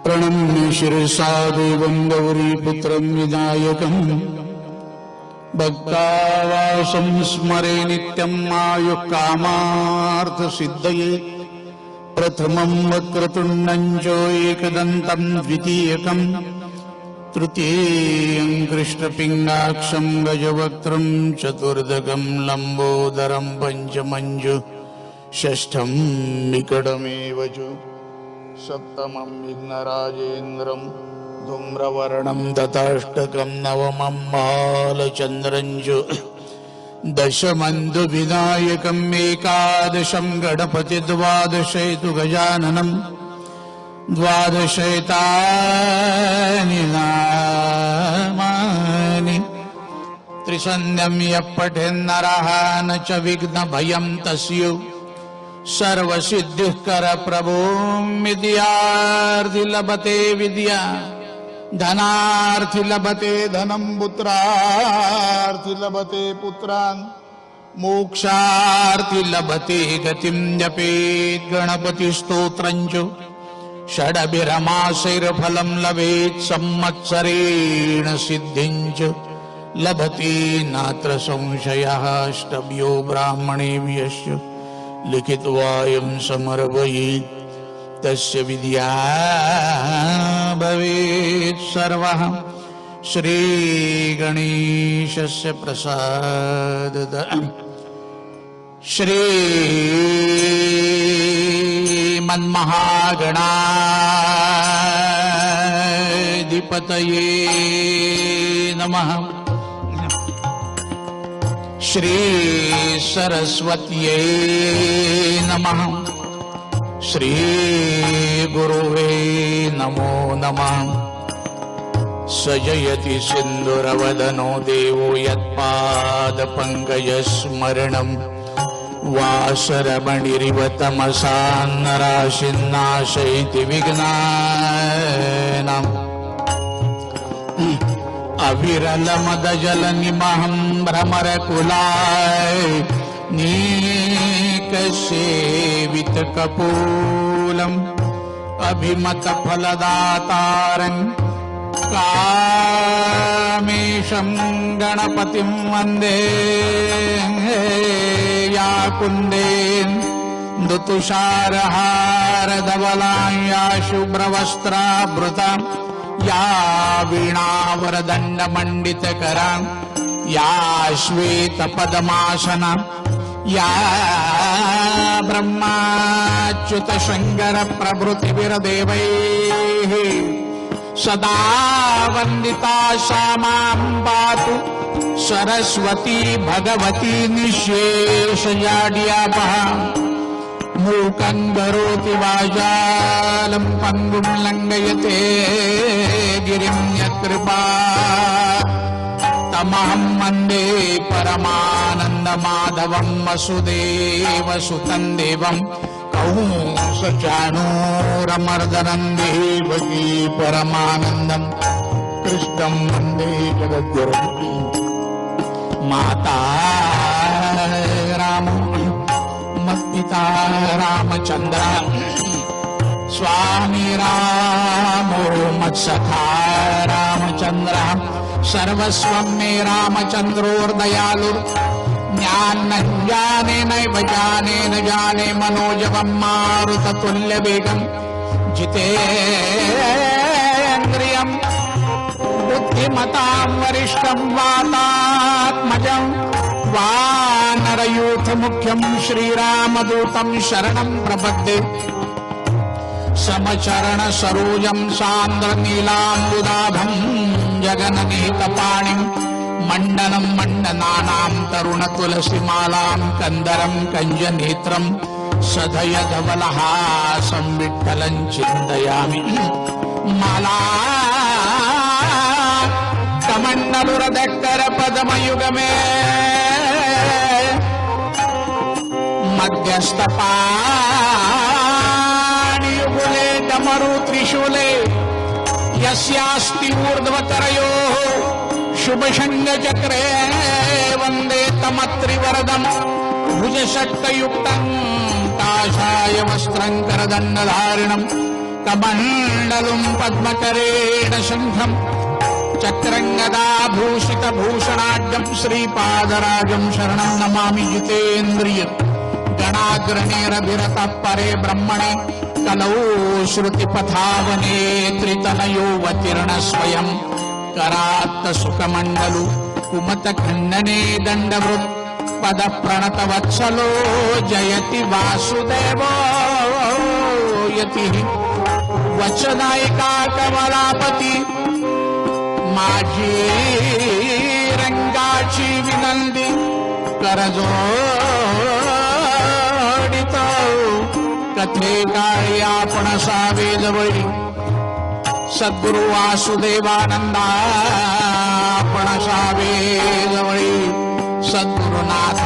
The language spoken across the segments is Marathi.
प्रणम्य शिरसा देवं गौरीपुत्रं विनायकं भक्तावासं स्मरे नित्यं आयुःकामार्थसिद्धये प्रथमं वक्रतुण्डं च एकदन्तं द्वितीयकं तृतीयं कृष्णपिङ्गाक्षं गजवक्त्रं चतुर्दकं लम्बोदरं पञ्चमं च षष्ठं विकटमेव च सप्तमं विघ्नराजेन्द्रं धूम्रवर्णं तथाष्टकं नवमं बालचन्द्रं च दशमं विनायकम् एकादशं गणपति द्वादशेतु गजाननं द्वादशैतानि नामानि त्रिसन्ध्यं यः पठेन्नरः न च विघ्नभयं तस्य सर्वसिद्धिकर प्रभो विद्यार्थी लभते विद्या धनार्थी लभते धनं पुत्रार्थी लभते पुत्रान् मोक्षार्थी लभते गतिं जपेत् गणपति स्तोत्रं च षडभिरमासैर्फलं लभेत् संवत्सरेण सिद्धिं च लभते नात्र संशयः अष्टभ्यो ब्राह्मणेभ्यश्च लिखित्वायं समर्पयेत् तस्य विद्या भवेत् सर्वः श्रीगणेशस्य प्रसादतः श्रीमन्महागणाधिपतये नमः। श्री सरस्वत्यै नमः। श्री गुरुवे नमो नमः। सजयति सिन्दूरवदनो देवो यत्पादपङ्कजस्मरणं वासरमणिरिव तमसान्नराशिन्नाशयति विघ्नानाम् अविरलमदजलनिमहं भ्रमरकुलाय नीकसेवितकपोलम् अभिमतफलदातारं कामेशं गणपतिं वन्दे या कुन्देन्दुतुषारहारधवलां या शुभ्रवस्त्राभृतां या वीणावरदण्डमण्डितकरां या श्वेतपद्मासनां या ब्रह्माच्युतशङ्करप्रभृतिभिर्देवैः सदा वन्दिता सा मां पातु सरस्वती भगवती निःशेषजाड्यापः मूकं करोति वाचालं पङ्गुं लङ्घयते गिरिं यत्कृपा तमहं वन्दे परमानन्दमाधवं वसुदेवसुतं देवं कंसचाणूरमर्दनं देवकी परमानन्दं कृष्णं वन्दे जगद्गुरुं माता राम मत्पिता रामचन्द्र स्वामी रामो मत्सखा रामचन्द्र सर्वस्वं मे रामचन्द्रोर्दयालुर् ज्ञानं जाने नैव जाने न जाने मनोजवं मारुततुल्यवेगं जितेन्द्रियं बुद्धिमतां वरिष्ठं वातात्मजं वानरयूथमुख्यं श्रीरामदूतं शरणं प्रपद्ये समचरण सरोजं सान्द्रनीलाम्बुदाभं जगन्नीतपाणिं मण्डनं मण्डनानां तरुणतुलसीमालां कन्दरं कञ्जनेत्रं सधयधवलहासं विठ्ठलं चिन्तयामि माला कमण्डलुरधक्करपद्मयुगमे मध्यस्थपाणियुगुले डमरु त्रिशूले यस्यास्ति ऊर्ध्वकरयोः शुभशङ्खचक्रे वन्दे तमत्रिवरदं भुजषट्कयुक्तं काषाय वस्त्रं करदण्डधारिणं कमण्डलुम् पद्मकरेण शङ्खम् चक्रम् गदाभूषितभूषणाढ्यम् श्रीपादराजम् शरणम् नमामि जितेन्द्रिय गणाग्रणेरभिरतः परे ब्रह्मणे कलौ श्रुतिपथावने त्रितनयोऽवतीर्ण स्वयम् करात्तसुखमण्डलु कुमतखण्डने दण्डवृत् पदप्रणतवत्सलो जयति वासुदेवो यतिः वचनायिका कमलापती माझी रंगाची विनंदी करजोडित कथे काळी आपण सावे जवळी सद्गुरु वासुदेवानंदा आपण सावे जवळी सद्गुरुनाथ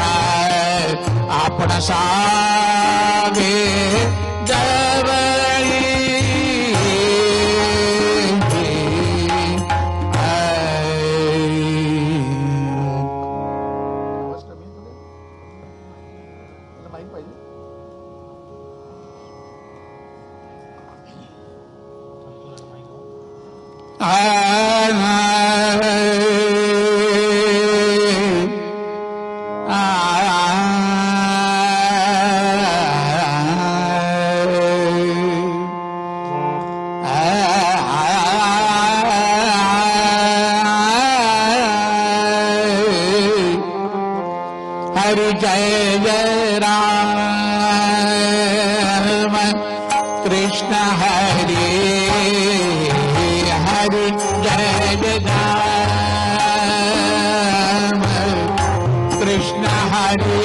आपण सावे जवळी हरि जय जय राम कृष्ण हरि हरि जय जय राम कृष्ण हरि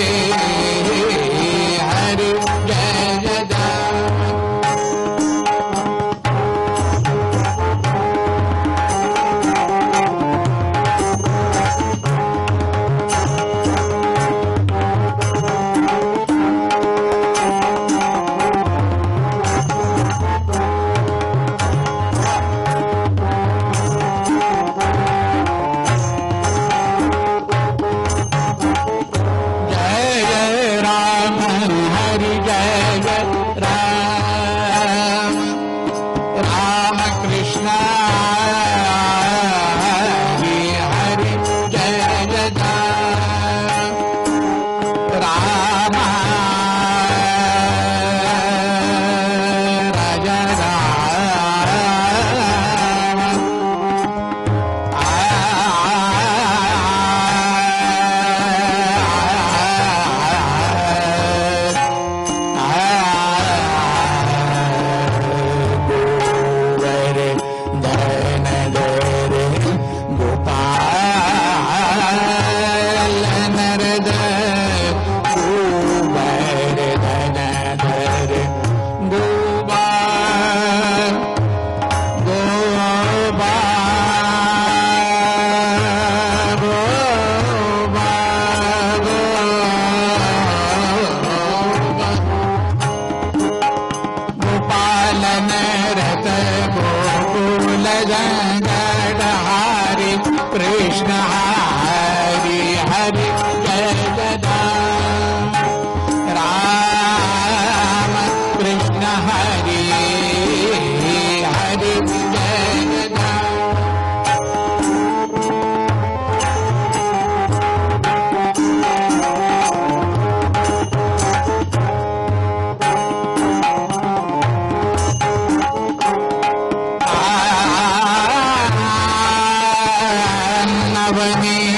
हरि जय जय राम कृष्ण हरि हरि जय जय राम कृष्ण हरि हरि जय जय नवनी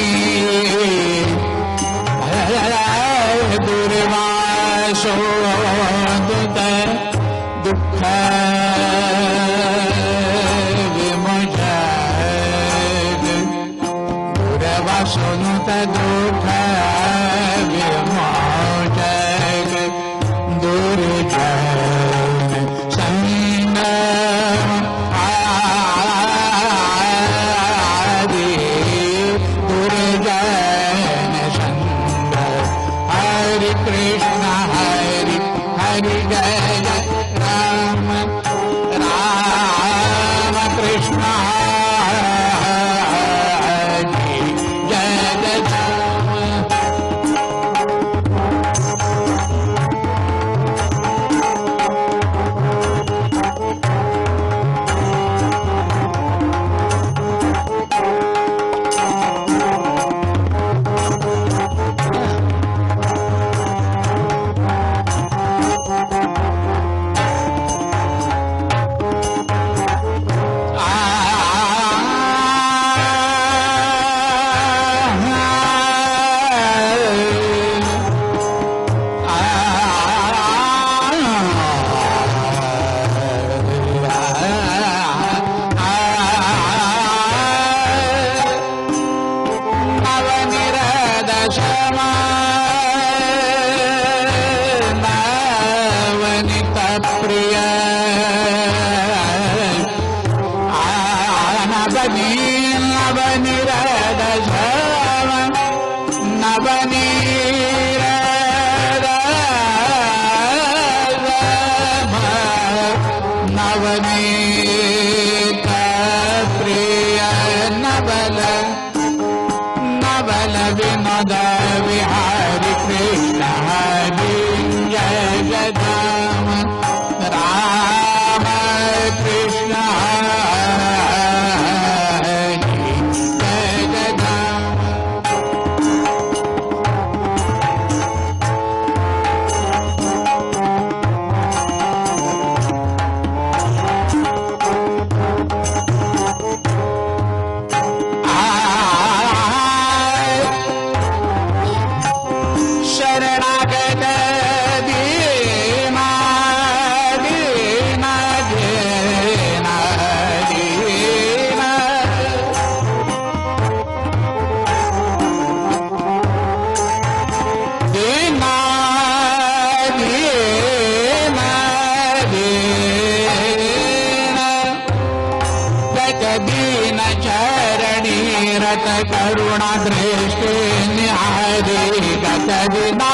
करुणा दृष्टि निहारी गत दिना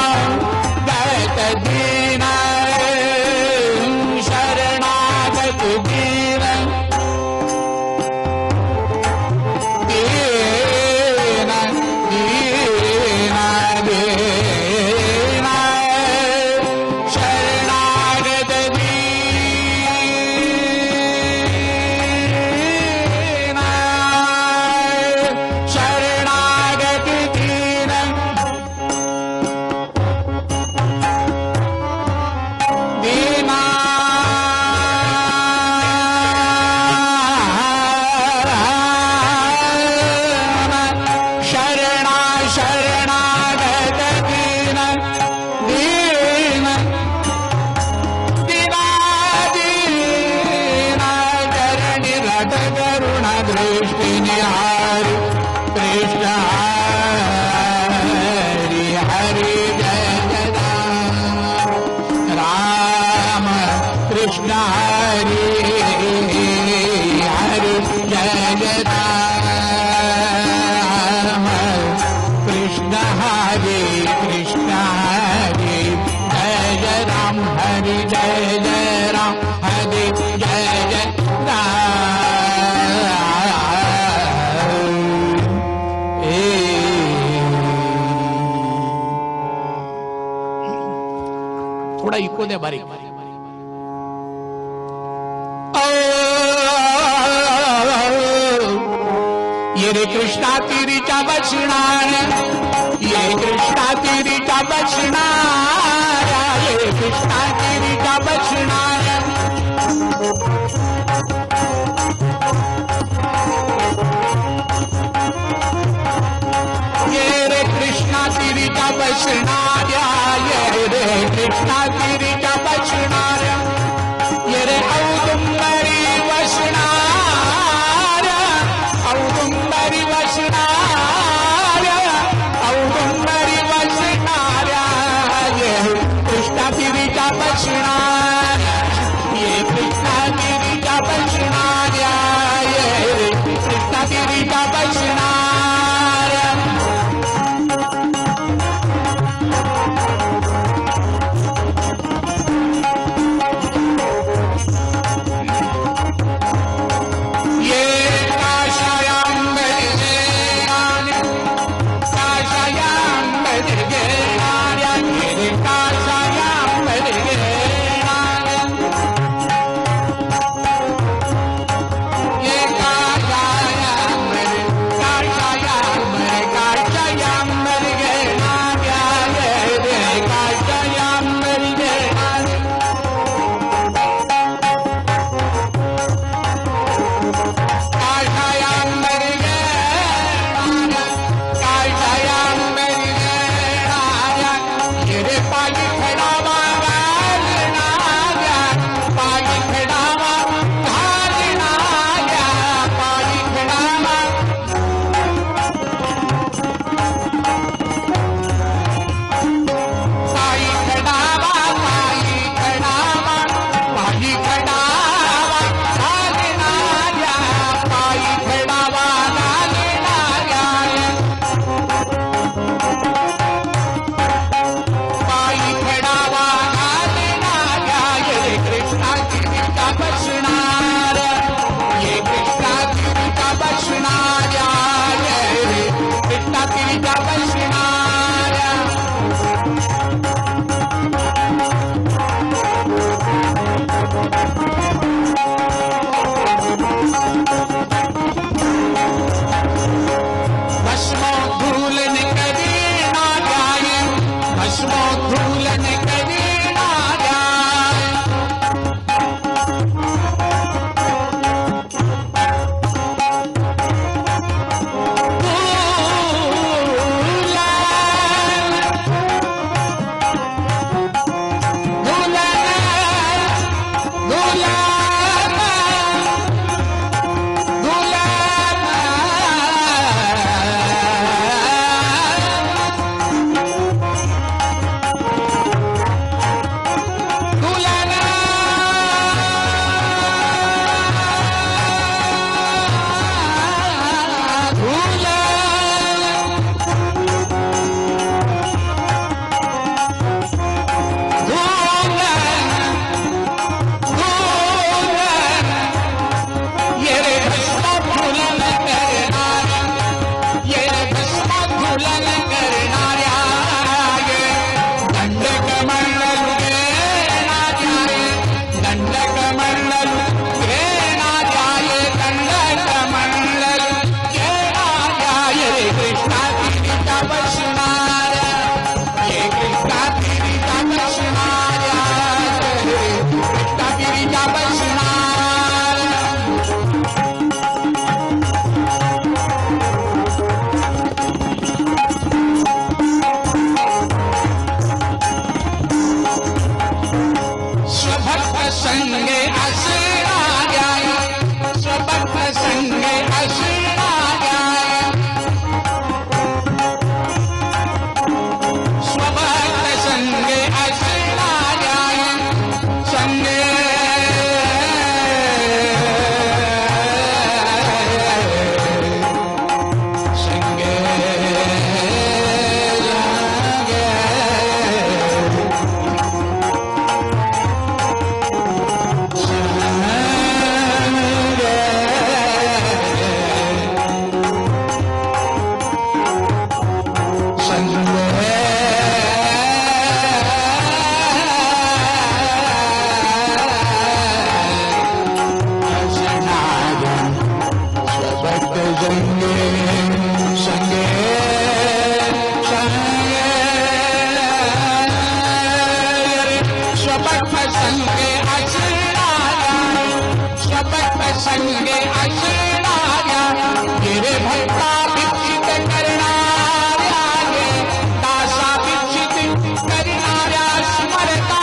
गत दीन शरणागत दीन दीन दीन दीन शरणागत थोड़ा इको दे बारीक ये रे कृष्णा तिरीच्या बचणार ये कृष्णा तिरीच्या बचणार ये कृष्णा तिरीच्या बचणार ये रे कृष्णा तिरीच्या बचणार ये रे कृष्णा तिरीच्या बचणार ये रे औदुंबरी वसणार औदुंबरी वसणार औदुंबरी वसणार संगे संगे स्वपथ संगे असणाऱ्या स्वपथ संगे असणाऱ्या गिरे भक्ता भिक्षित करणाऱ्या दासा भिक्षित करणाऱ्या स्मरता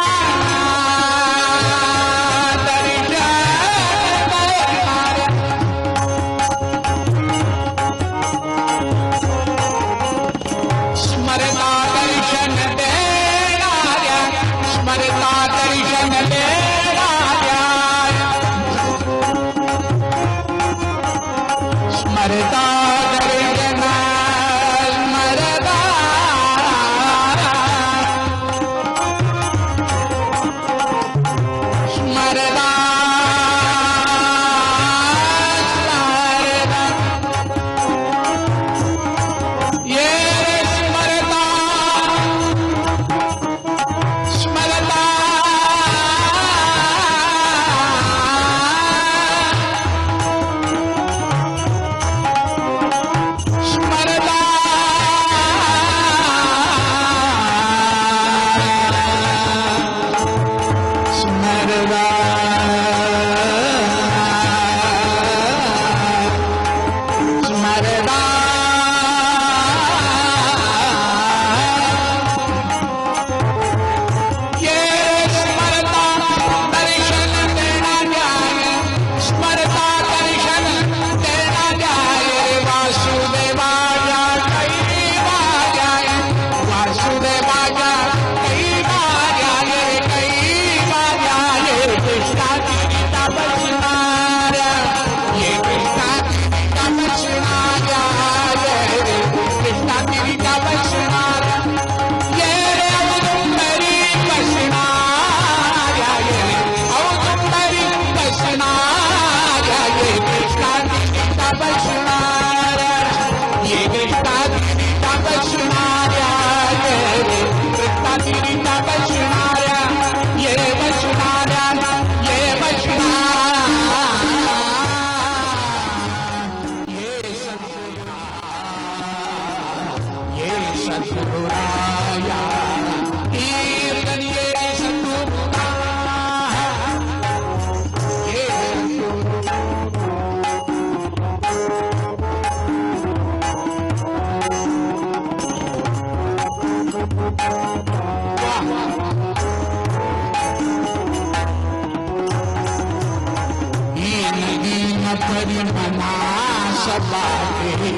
मनास बाटे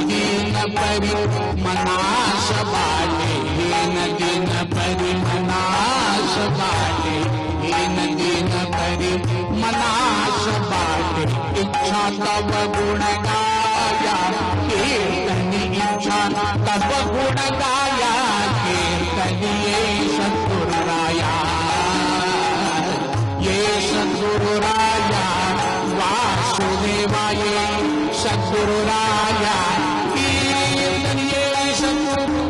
दिन परि मनास बाटे दिन परि मनास बाटे दिन परि मनास बाटे इच्छा तब गुण गाया कीर्तन इच्छा तब गुण गाया कीर्तन ये सद्गुरु राया ये सद्गुरु राया वासुदेवाय सद्गुरु राया कीर्तन ये सद्गुरु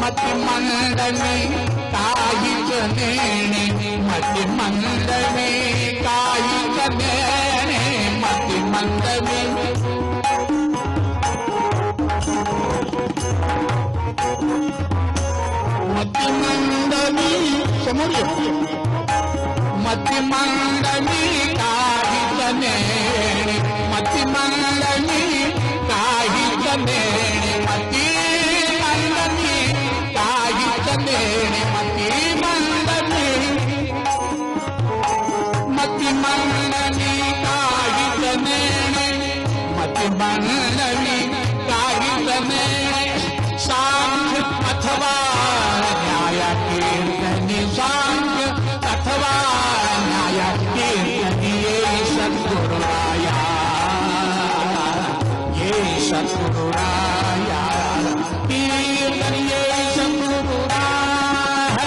मति मंद में काही जनेने मति मंद में काही जनेने मति मंद में मति मंद में समझ मति मंदनी काही जनेने मति मंदनी काही जनेने मति मंदनी काही जनेने मति मंदनी मति मंदनी काही जनेने मति मंदनी काही जनेने सांख्य अथवा न्याय कीर्तनी सांख्य अथवा सद्गुरु राया ये सद्गुरु राया कीर्तन ये सद्गुरु राया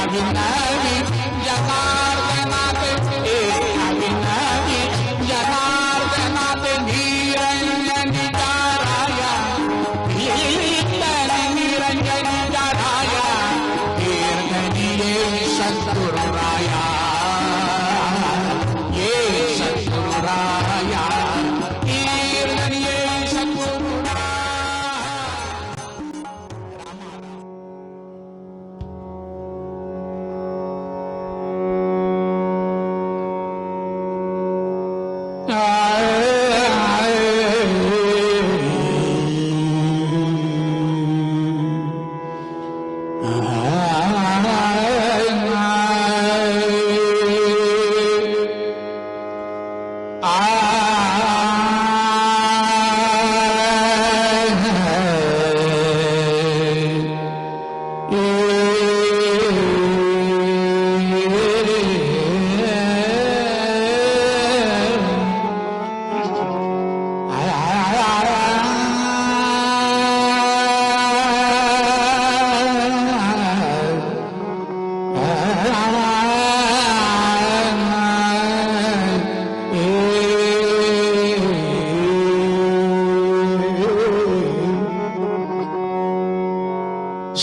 अभिनवी जनार्दनाते अभिनवी जनार्दनाते निरंजनिका राया निरंजनिका राया कीर्तनीये सद्गुरु राया ये सद्गुरु राया कीर्तनीये सद्गुरु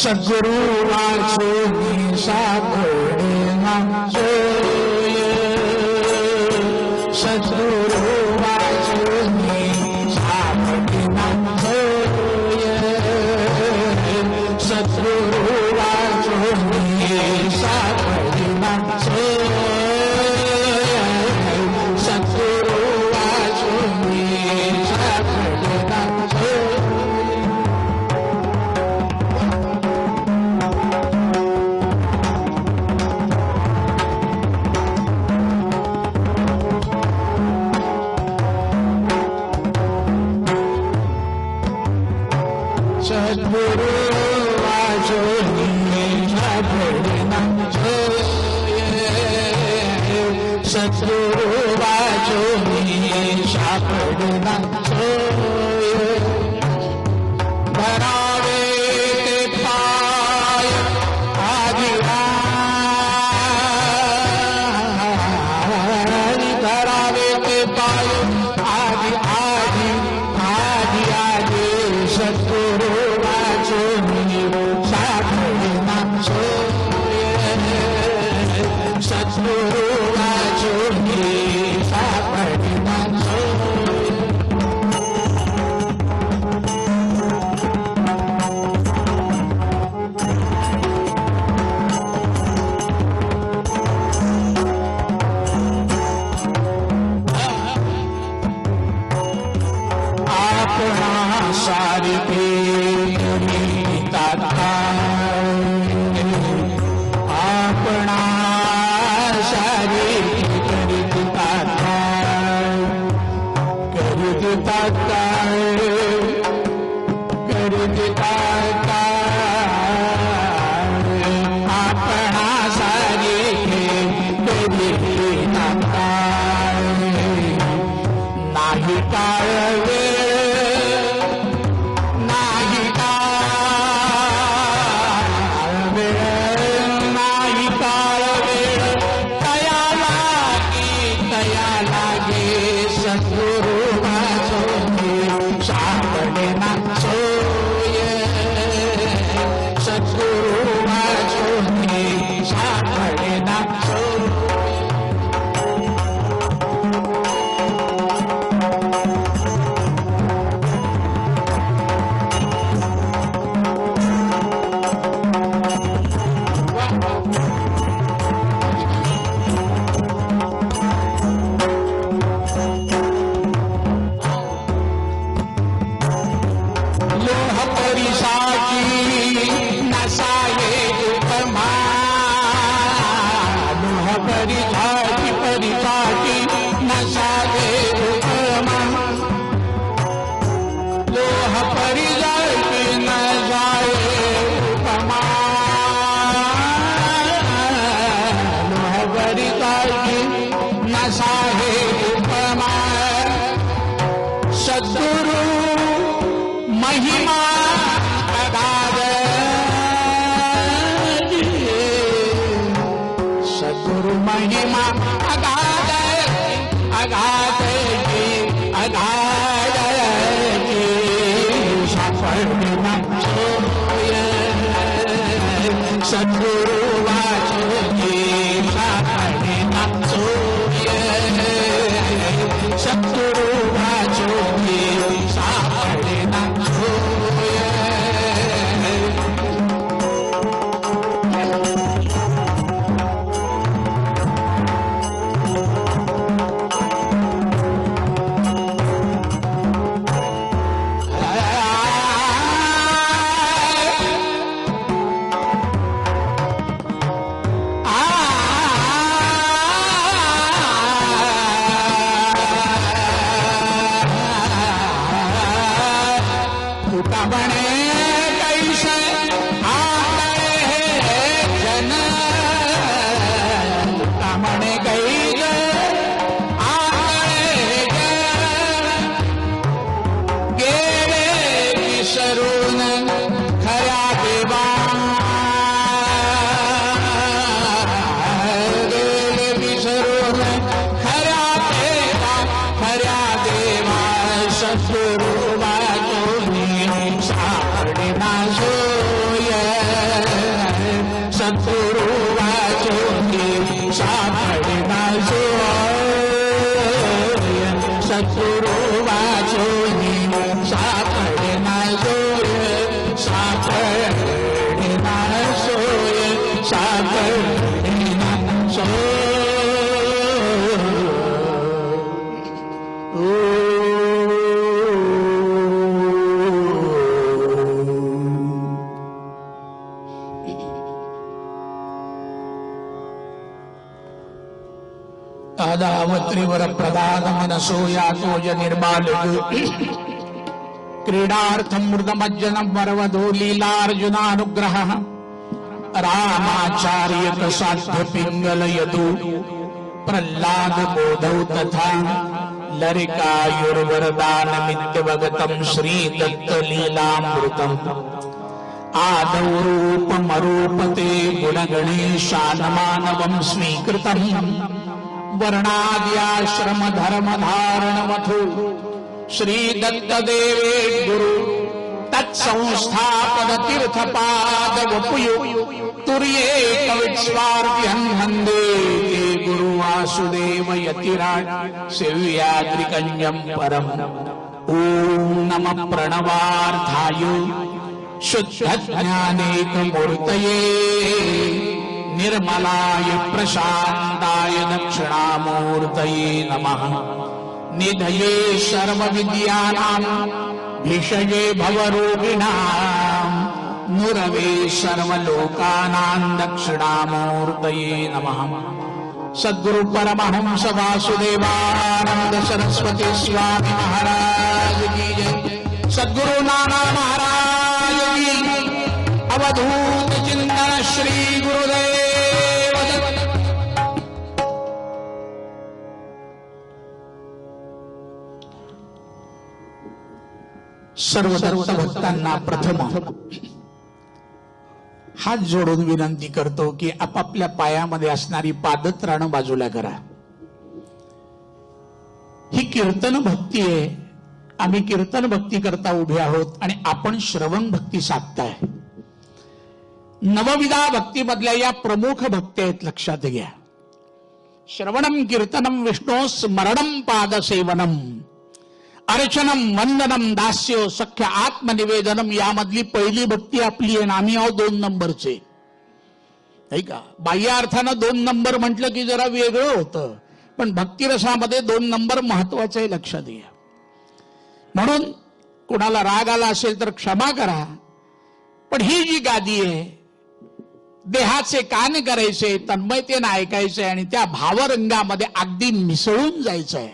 सद्गुरु वाचोनी सापडेना सोय सद्गुरु वाचोनी सापडेना सोय सद्गुरु वाचोनी सापडेना सोय सद्गुरु वाचोनी सापडेना सोय सद्गुरु वाचोनी सापडेना सोय सद्गुरु वाचोनी सापडेना सोय धरावे ते पाय आदि धरावे ते पाय आदि आदि आदि आदि सद्गुरु वाचोनी सापडेना सोय सद्गुरु वाचोनी सापडेना सोय आपणा सारी आपणा सारी करिता आपणा सारी करिता नाही काळ नाही काळ वेळ तया लागे सद्गुरु वाचोनी सापडेना सोय सद्गुरु वाचोनी सापडेना सोय लोह परिसाची नसाये उपमा महिमा अगाध अगाध अगाध सापडना सोय सद्गुरु वाचोगे सापडना सोय सद्गुरु वाचोगे सापडना सोय आदावत्रिवर प्रदान मनसो यातोज निर्बालक क्रीडार्थम मृदमज्जनम वरवधो लीलार्जुनानुग्रह रामाचार्य साध्य पिंगल यदु प्रह्लाद बोधौ तथा लरिकायुर्वरदान मित्यवगतम श्री दत्त लीलामृतम आदौ रूपमरूपते गुणगणेशानमानवं स्वीकृतम् वर्णाद्याश्रम धर्म धारण मथु श्री दत्त देवे गुरु तत्संस्थापन तीर्थपाद वपुयु तुर्ये कविस्वार्थ वंदे गुरु वासुदेव यतिराज सेव्याद्रिकंजं परम ओम नमः प्रणवार्थाय शुद्ध ज्ञानेक मूर्तये निर्मलाय प्रशांताय दक्षिणामूर्तये नमः निधये सर्वविद्यानां भिषजे भवरोगिणां नुरवे सर्वलोकानां दक्षिणामूर्तये नमः सद्गुरु परमहंस वासुदेवानंद सरस्वती स्वामी महाराज की जय सद्गुरु नाना महाराज की अवधूत चिंतन श्री गुरुदेव सर्व दत्त भक्तांना प्रथम हात जोडून विनंती करतो की आपापल्या पायामध्ये असणारी पादत्राणं बाजूला करा. ही कीर्तन भक्ती आहे. आम्ही कीर्तन भक्ती करता उभे आहोत आणि आपण श्रवण भक्ती साधताय. नवविधा भक्तीमधल्या या प्रमुख भक्ती आहेत, लक्षात घ्या. श्रवणम कीर्तनम विष्णू स्मरणम पादसेवनम अर्चनम वंदनम दास्य सख्य आत्मनिवेदनम यामधली पहिली भक्ती आपली आहे. आम्ही आहोत 2 नंबरचे, नाही का. बाह्य अर्थानं 2 नंबर म्हटलं की जरा वेगळं होतं, पण भक्तिरसामध्ये 2 नंबर महत्वाचं आहे, लक्षात घ्या. म्हणून कुणाला राग आला असेल तर क्षमा करा. पण ही जी गादी आहे, देहाचे कान करायचे, तन्मयतेने ऐकायचे आणि त्या भावरंगामध्ये अगदी मिसळून जायचं आहे.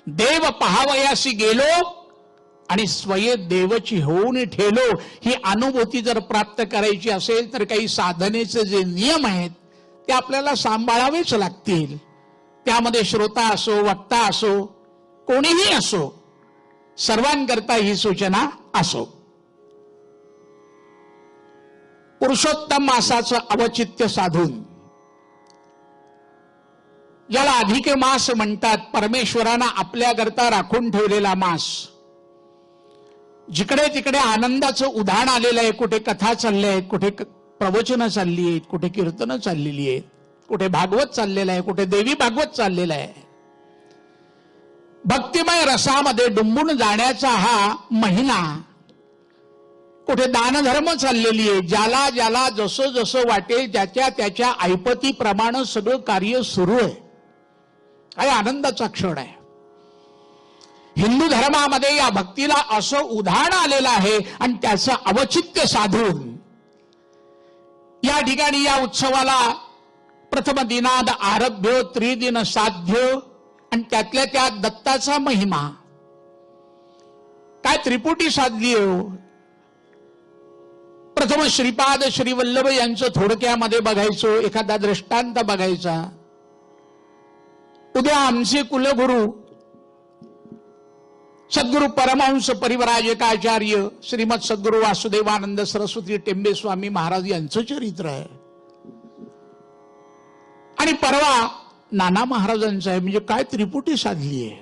देव पहावयासी गेलो आणि स्वये देवची होऊन ठेलो, ही अनुभूती जर प्राप्त करायची असेल तर काही साधनेचे जे नियम आहेत ते आपल्याला सांभाळावेच लागतील. त्यामध्ये श्रोता असो, वक्ता असो, कोणीही असो, सर्वांकरता ही सूचना असो. पुरुषोत्तम मासाचं अवचित्य साधून ज्याला अधिक मास म्हणतात, परमेश्वरानं आपल्याकरता राखून ठेवलेला मास. जिकडे तिकडे आनंदाचं उधाण आलेलं आहे. कुठे कथा चालल्या आहेत, कुठे प्रवचनं चालली आहेत, कुठे कीर्तनं चाललेली आहेत, कुठे भागवत चाललेलं आहे, कुठे देवी भागवत चाललेलं आहे. भक्तिमय रसामध्ये डुंबून जाण्याचा हा महिना. कुठे दानधर्म चाललेली आहे. ज्याला ज्याला जसं जसं वाटेल त्याच्या त्याच्या ऐपतीप्रमाणे सगळं कार्य सुरू आहे. काय आनंदाचा क्षण आहे. हिंदू धर्मामध्ये या भक्तीला असं उधाण आलेलं आहे आणि त्याचं अवचित्य साधून या ठिकाणी या उत्सवाला प्रथम दिनाद आरभ्य, त्रिदिन साध्य आणि त्यातल्या त्या दत्ताचा महिमा. काय त्रिपुटी साधली हो. प्रथम श्रीपाद श्रीवल्लभ यांचं थोडक्यामध्ये बघायचो, एखादा दृष्टांत बघायचा. उद्या आमचे कुलगुरू सद्गुरु परमहंस परिव्राजकाचार्य श्रीमद सद्गुरु वासुदेवानंद सरस्वती टेंबे स्वामी महाराज यांचं चरित्र आहे. आणि परवा नाना महाराजांचं आहे. म्हणजे काय त्रिपुटी साधली आहे.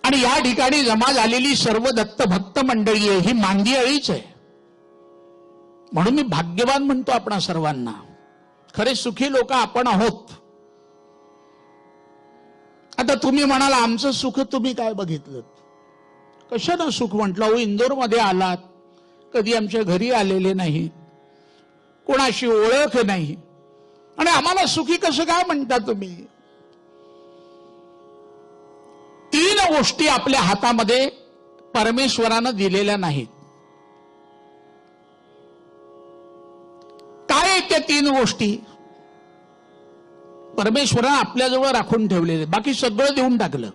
आणि या ठिकाणी जमा झालेली सर्व दत्त भक्त मंडळी आहे ही मांदियाळीच आहे. म्हणून मी भाग्यवान म्हणतो आपणा सर्वांना. खरे सुखी लोक आपण आहोत. आता तुम्ही म्हणाल आमचं सुख तुम्ही काय बघितलं. कशानं सुख म्हटलं. हो, इंदोरमध्ये आलात, कधी आमच्या घरी आलेले नाही, कोणाशी ओळख नाही, आणि आम्हाला सुखी कसं काय म्हणता तुम्ही. 3 गोष्टी आपल्या हातामध्ये परमेश्वरानं दिलेल्या नाहीत. काय आहेत त्या 3 गोष्टी. परमेश्वरानं आपल्याजवळ राखून ठेवलेले. बाकी सगळं देऊन टाकलं.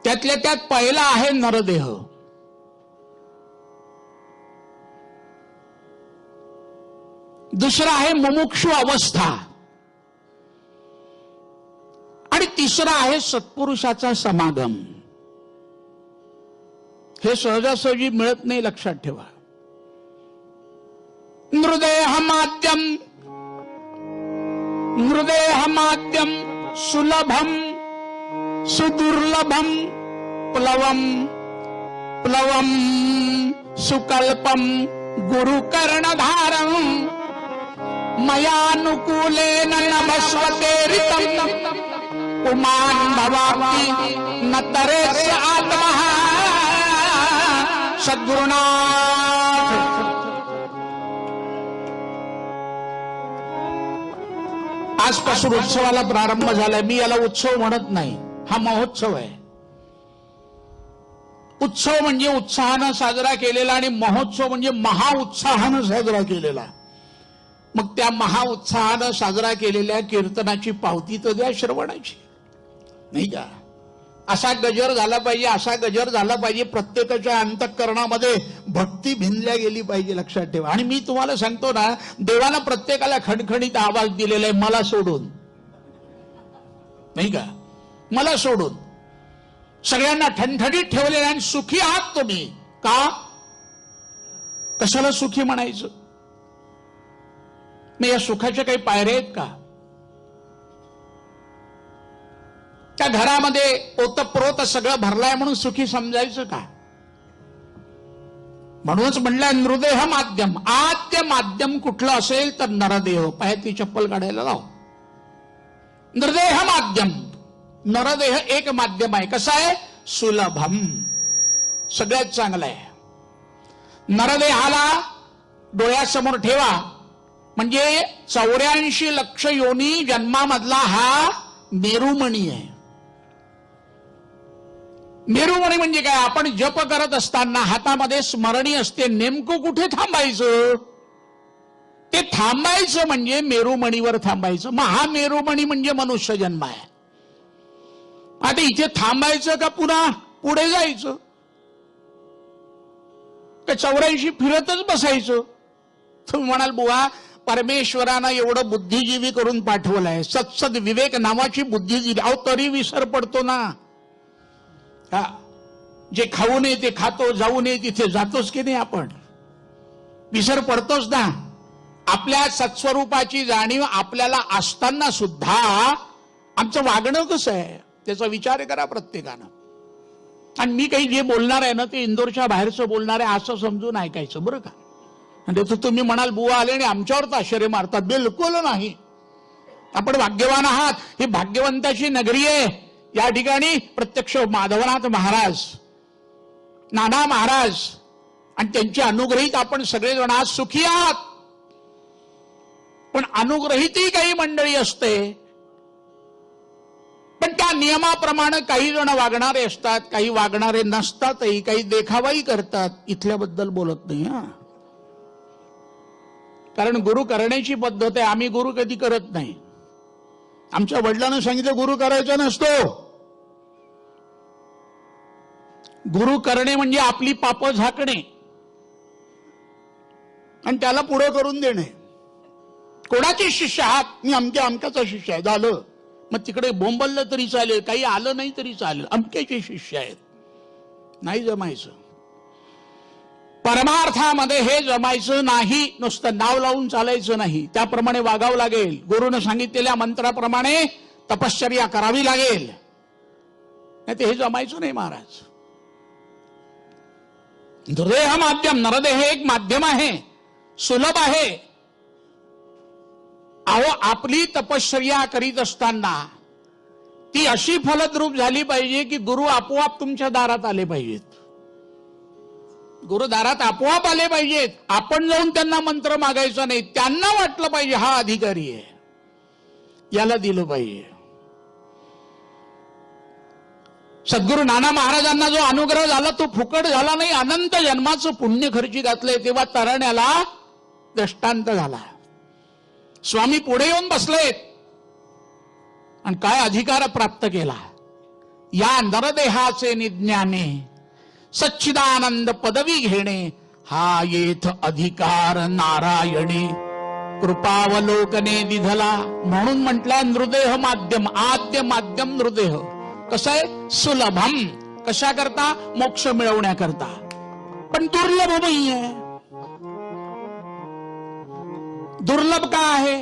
त्यातल्या त्यात पहिला आहे नरदेह. दुसरा आहे मुमुक्षु अवस्था आणि तिसरा आहे सत्पुरुषाचा समागम. हे सहजासहजी मिळत नाही, लक्षात ठेवा. नृदेहमाद्यम सुलभम सुदुर्लभम प्लवम प्लवम सुकल्पम गुरुकर्णधारम मयानुकूलेन नभस्वतेरितम पुमान भवापि न तरेस्य आत्मः सद्गुरुनाथ. आजपासून उत्सवाला प्रारंभ झालाय. मी याला उत्सव म्हणत नाही, हा महोत्सव आहे. उत्सव म्हणजे उत्साहानं साजरा केलेला आणि महोत्सव म्हणजे महाउत्साहानं साजरा केलेला. मग त्या महाउत्साहानं साजरा केलेल्या कीर्तनाची पावती तर द्या श्रवणाची, नाही का. असा गजर झाला पाहिजे, असा गजर झाला पाहिजे. प्रत्येकाच्या अंतःकरणामध्ये भक्ती भिनल्या गेली पाहिजे, लक्षात ठेवा. आणि मी तुम्हाला सांगतो ना, देवानं प्रत्येकाला खणखणीत आवाज दिलेला आहे, मला सोडून, नाही का. मला सोडून सगळ्यांना ठणठणीत ठेवलेलं. आणि सुखी आहात तुम्ही का. कशाला सुखी म्हणायचं. मग या सुखाच्या काही पायऱ्या आहेत का. त्या घरामध्ये ओतप्रोत सगळं भरलाय म्हणून सुखी समजायचं का. म्हणूनच म्हणलंय नृदेह माध्यम. आद्य माध्यम कुठलं असेल तर नरदेह. पायातली चप्पल काढायला लाव. नृदेह माध्यम. नरदेह एक माध्यम आहे. कसं आहे. सुलभम, सगळ्यात चांगलं आहे. नरदेहाला डोळ्यासमोर ठेवा. म्हणजे 84 लक्ष योनी जन्मामधला हा मेरुमणी आहे. मेरुमणी म्हणजे काय. आपण जप करत असताना हातामध्ये स्मरणी असते. नेमकं कुठे थांबायचं. ते थांबायचं म्हणजे मेरुमणीवर थांबायचं. मग हा मेरुमणी म्हणजे मनुष्य जन्म आहे. आता इथे थांबायचं का पुन्हा पुढे जायचं. का 84 फिरतच बसायचं. तुम्ही म्हणाल बुवा परमेश्वरानं एवढं बुद्धिजीवी करून पाठवलंय. सत्सद विवेक नावाची बुद्धी दिली. अहो तरी विसर पडतो ना. हा, जे खाऊ नये ते खातो, जाऊ नये तिथे जातोच की नाही आपण. विसर पडतोच ना. आपल्या सत्स्वरूपाची जाणीव आपल्याला असताना सुद्धा आमचं वागणं कसं आहे त्याचा विचार करा प्रत्येकानं. आणि मी काही जे बोलणार आहे ना ते इंदोरच्या बाहेरचं बोलणार आहे असं समजून ऐकायचं बरं का. आणि तर तुम्ही म्हणाल बुवा आले आणि आमच्यावर ताशेरे मारतात. बिलकुल नाही. आपण भाग्यवान आहात. ही भाग्यवंताची नगरी आहे. या ठिकाणी प्रत्यक्ष माधवनाथ महाराज, नाना महाराज आणि त्यांचे अनुग्रहित आपण सगळेजण आज सुखी आहात. पण अनुग्रहितही काही मंडळी असते, पण त्या नियमाप्रमाणे काही जण वागणारे असतात, काही वागणारे नसतातही, काही देखावाही करतात. इथल्याबद्दल बोलत नाही हा, कारण गुरु करण्याची पद्धत आहे. आम्ही गुरु कधी करत नाही. आमच्या वडिलांना सांगितलं गुरु करायचा नसतो. गुरु करणे म्हणजे आपली पाप झाकणे आणि त्याला पुढे करून देणे. कोणाचे शिष्य आहात? मी अमक्या अमक्याचा शिष्य आहे. झालं. मग तिकडे बोंबललं तरी चालेल, काही आलं नाही तरी चालेल. अमक्याचे शिष्य आहेत. नाही जमायचं. परमार्थामध्ये हे जमायचं नाही. नुसतं नाव लावून चालायचं नाही. त्याप्रमाणे वागावं लागेल. गुरुनं सांगितलेल्या मंत्राप्रमाणे तपश्चर्या करावी लागेल. नाही ते हे जमायचं नाही महाराज. नृदेह माध्यम, नरदेह एक माध्यम आहे, सुलभ आहे. अहो आपली तपश्चर्या करीत असताना ती अशी फलद्रूप झाली पाहिजे की गुरु आपोआप तुमच्या दारात आले पाहिजेत. गुरु दारात आपोआप आले पाहिजेत. आपण जाऊन त्यांना मंत्र मागायचा नाही. त्यांना वाटलं पाहिजे हा अधिकारी आहे, याला दिलं पाहिजे. सद्गुरू नाना महाराजांना जो अनुग्रह झाला तो फुकट झाला नाही. अनंत जन्माचं पुण्य खर्ची घातलंय. तेव्हा तरण्याला दृष्टांत झाला. स्वामी पुढे येऊन बसलेत आणि काय अधिकार प्राप्त केला. या नरदेहाचे निज्ञाने सच्चिदानंद पदवी घेणे हा येथ अधिकार नारायणे कृपावलोकने दिधला. म्हणून म्हटलं नृदेह माध्यम, आद्य माध्यम नृदेह. कसं आहे? सुलभम. कशा करता? मोक्ष मिळवण्याकरता. पण दुर्लभ नाहीये. दुर्लभ का आहे?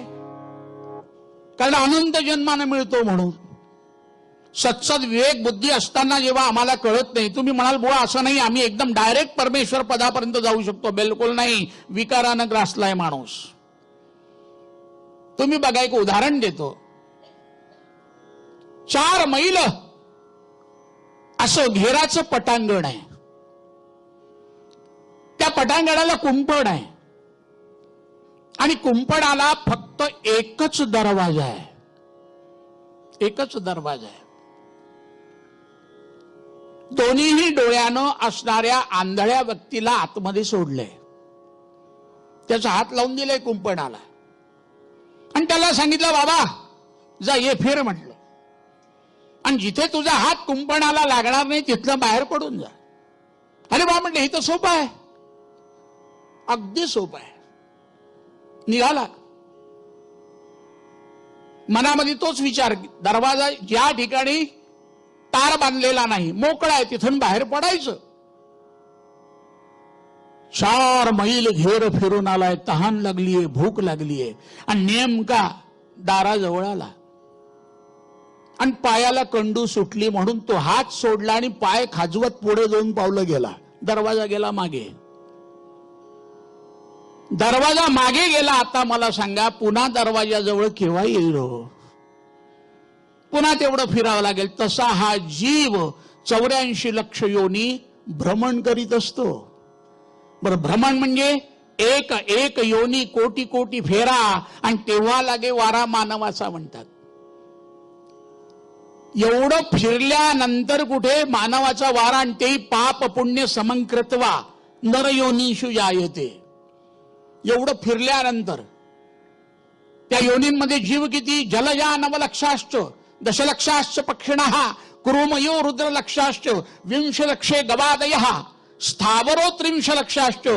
कारण अनंत जन्माने मिळतो म्हणून. सत्सद विवेक बुद्धी असताना जेव्हा आम्हाला कळत नाही. तुम्ही म्हणाल बुवा असं नाही, आम्ही एकदम डायरेक्ट परमेश्वर पदापर्यंत जाऊ शकतो. बिलकुल नाही. विकारानं ग्रासलाय माणूस. तुम्ही बघा, एक उदाहरण देतो. 4 मैल असं घेराचं पटांगण आहे. त्या पटांगणाला कुंपण आहे आणि कुंपणाला फक्त एकच दरवाजा आहे. एकच दरवाजा आहे. दोन्हीही डोळ्यानं असणाऱ्या आंधळ्या व्यक्तीला आतमध्ये सोडलंय. त्याचा हात लावून दिलाय कुंपणाला आणि त्याला सांगितलं बाबा जा ये फिर म्हटलं. आणि जिथे तुझा हात कुंपणाला लागणार नाही तिथलं बाहेर पडून जा. अरे बा म्हटलं हे तर सोपं आहे. अगदी सोपं आहे. निघाला. मनामध्ये तोच विचार, दरवाजा ज्या ठिकाणी तार बांधलेला नाही, मोकळा आहे, तिथून बाहेर पडायचं. 4 मैल घेर फिरून आलाय. तहान लागलीये, भूक लागलीये आणि नेमका दाराजवळ आला आणि पायाला कंडू सुटली म्हणून तो हात सोडला आणि पाय खाजवत पुढे 2 पावलं गेला. दरवाजा गेला मागे. दरवाजा मागे गेला. आता मला सांगा पुन्हा दरवाजाजवळ केव्हा येईल हो? पुन्हा तेवढं फिरावं लागेल. तसा हा जीव 84 लक्ष योनी भ्रमण करीत असतो. बरं, भ्रमण म्हणजे एक एक योनी कोटी कोटी फेरा आणि तेव्हा लागे वारा मानवाचा म्हणतात. एवढं फिरल्यानंतर कुठे मानवाचा वारा, आणि तेही पाप पुण्य समंकृत्वा नरयोनीषु जायते. एवढं फिरल्यानंतर त्या योनींमध्ये जीव किती? जलजा नवलक्षाश्च दशलक्षाश्च पक्षिणः कुरुमयो रुद्रलक्षाश्च 20 लक्षे गवादयः स्थावरो 30 लक्षाश्च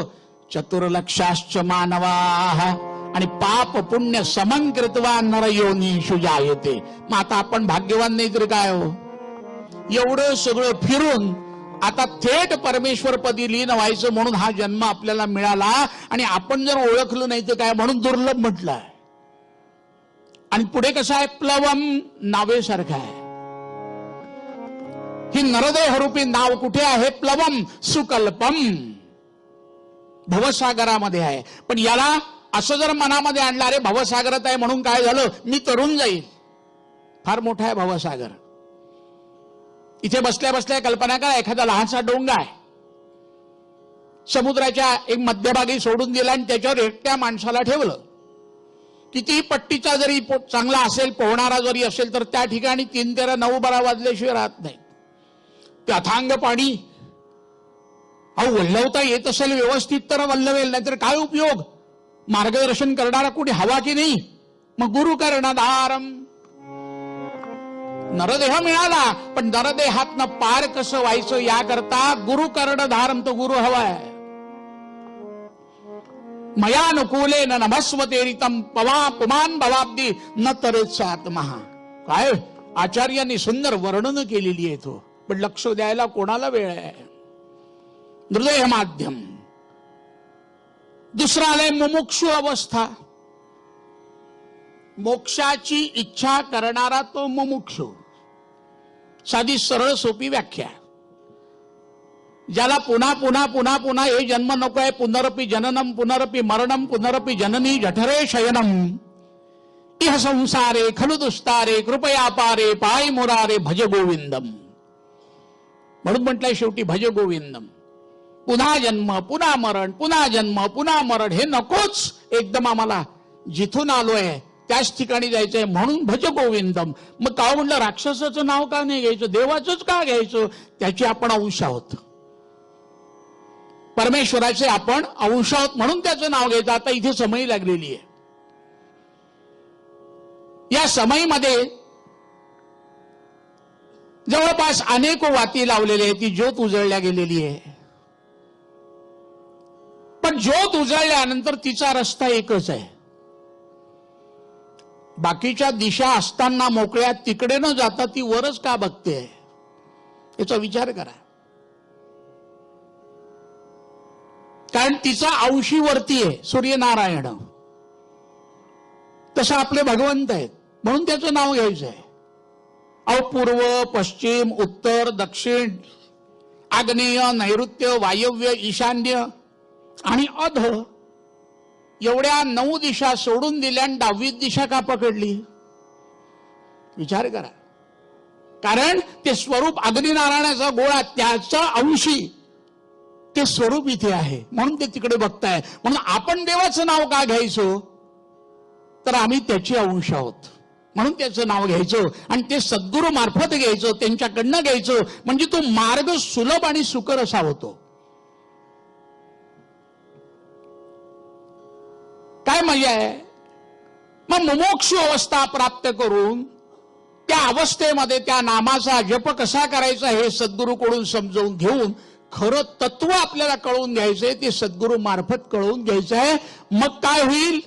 चतुर्लक्षाश्च मानवाः. आणि पाप पुण्य समंकृत्वा नरयोनीषु जायते. मग आता आपण भाग्यवान नाही तर काय हो? एवढं सगळं फिरून आता थेट परमेश्वरपदी लीन व्हायचं म्हणून हा जन्म आपल्याला मिळाला. आणि आपण जर ओळखलं नाही तर काय म्हणून दुर्लभ म्हटलंय. आणि पुढे कसं आहे, प्लवम नावेसारखं आहे. ही नरदेहरूपी नाव कुठे आहे, प्लवम सुकल्पम भवसागरामध्ये आहे. पण याला असं जर मनामध्ये आणलं, अरे भवसागरात आहे म्हणून काय झालं, मी तरुण जाईल. फार मोठा आहे भवसागर. इथे बसल्या बसल्या कल्पना करा, एखादा लहानसा डोंगा आहे, समुद्राच्या एक मध्यभागी सोडून दिला आणि त्याच्यावर एकट्या माणसाला ठेवलं. किती पट्टीचा जरी चांगला असेल, पोहणारा जरी असेल, तर त्या ठिकाणी 3, 13, 9, 12 वाजल्याशिवाय राहत नाही. ते अथांग पाणी, अहो वल्लवता येत असेल व्यवस्थित तर वल्लवेल, नाहीतर काय उपयोग. मार्गदर्शन करणारा कुठे हवा की नाही. मग गुरु कर्णधारम, नरदेह मिळाला, पण नरदेहातनं पार कसं व्हायचं याकरता गुरु कर्णधारम, तो गुरु हवाय. मयानुकूलेन नभस्वतेरितम पवा पुमान भवाब्दी न तरेच आत्मा. काय आचार्यांनी सुंदर वर्णन केलेली आहे तो, पण लक्ष द्यायला कोणाला वेळ आहे. हृदय माध्यम. दुसरा आलंय मुमुक्षु अवस्था. मोक्षाची इच्छा करणारा तो मुमुक्षु. साधी सरळ सोपी व्याख्या. ज्याला पुन्हा पुन्हा पुन्हा पुन्हा हे जन्म नको आहे, पुनरपि जननम पुनरपि मरणम पुनरपि जननी जठरे शयनम इह संसारे खलु दुस्तारे कृपया पारे पाय मुरारे भज गोविंदम. म्हणून म्हटलंय शेवटी भज गोविंदम. पुन्हा जन्म पुन्हा मरण, पुन्हा जन्म पुन्हा मरण हे नकोच. एकदम आम्हाला जिथून आलोय त्याच ठिकाणी जायचंय, म्हणून भज गोविंदम. मग का म्हणलं, राक्षसाचं नाव का नाही घ्यायचं, देवाचंच का घ्यायचं. त्याचे आपण अंश आहोत, परमेश्वराचे आपण अंश आहोत, म्हणून त्याचं नाव घ्यायचं. आता इथे समयी लागलेली आहे. या समयीमध्ये जवळपास अनेक वाती लावलेली आहे, ती ज्योत उजळल्या गेलेली आहे. पण ज्योत उजळल्यानंतर तिचा रस्ता एकच आहे. बाकीच्या दिशा असताना मोकळ्या तिकडे न जाता ती वरच का बघते, याचा विचार करा. कारण तिचा अंशी वरती आहे सूर्यनारायण. तसं आपले भगवंत आहेत, म्हणून त्याचं नाव घ्यायचं आहे. अहो पूर्व पश्चिम उत्तर दक्षिण आग्नेय नैऋत्य वायव्य ईशान्य आणि अध एवढ्या 9 दिशा सोडून दिल्या आणि 10वी दिशा का पकडली, विचार करा. कारण ते स्वरूप अग्निनारायणाचा गोळा, त्याचा अंशी ते स्वरूप इथे आहे, म्हणून ते तिकडे बघताय. म्हणून आपण देवाचं नाव का घ्यायचो, तर आम्ही त्याचे अंश आहोत, म्हणून त्याचं नाव घ्यायचं. आणि ते सद्गुरू मार्फत घ्यायचं, त्यांच्याकडनं घ्यायचं, म्हणजे तो मार्ग सुलभ आणि सुकर असा होतो. काय मजा आहे. मग मुमुक्षु अवस्था प्राप्त करून त्या अवस्थेमध्ये त्या नामाचा जप कसा करायचा हे सद्गुरूकडून समजावून घेऊन खरं तत्व आपल्याला कळवून घ्यायचंय, ते सद्गुरू मार्फत कळवून घ्यायचंय. मग काय होईल,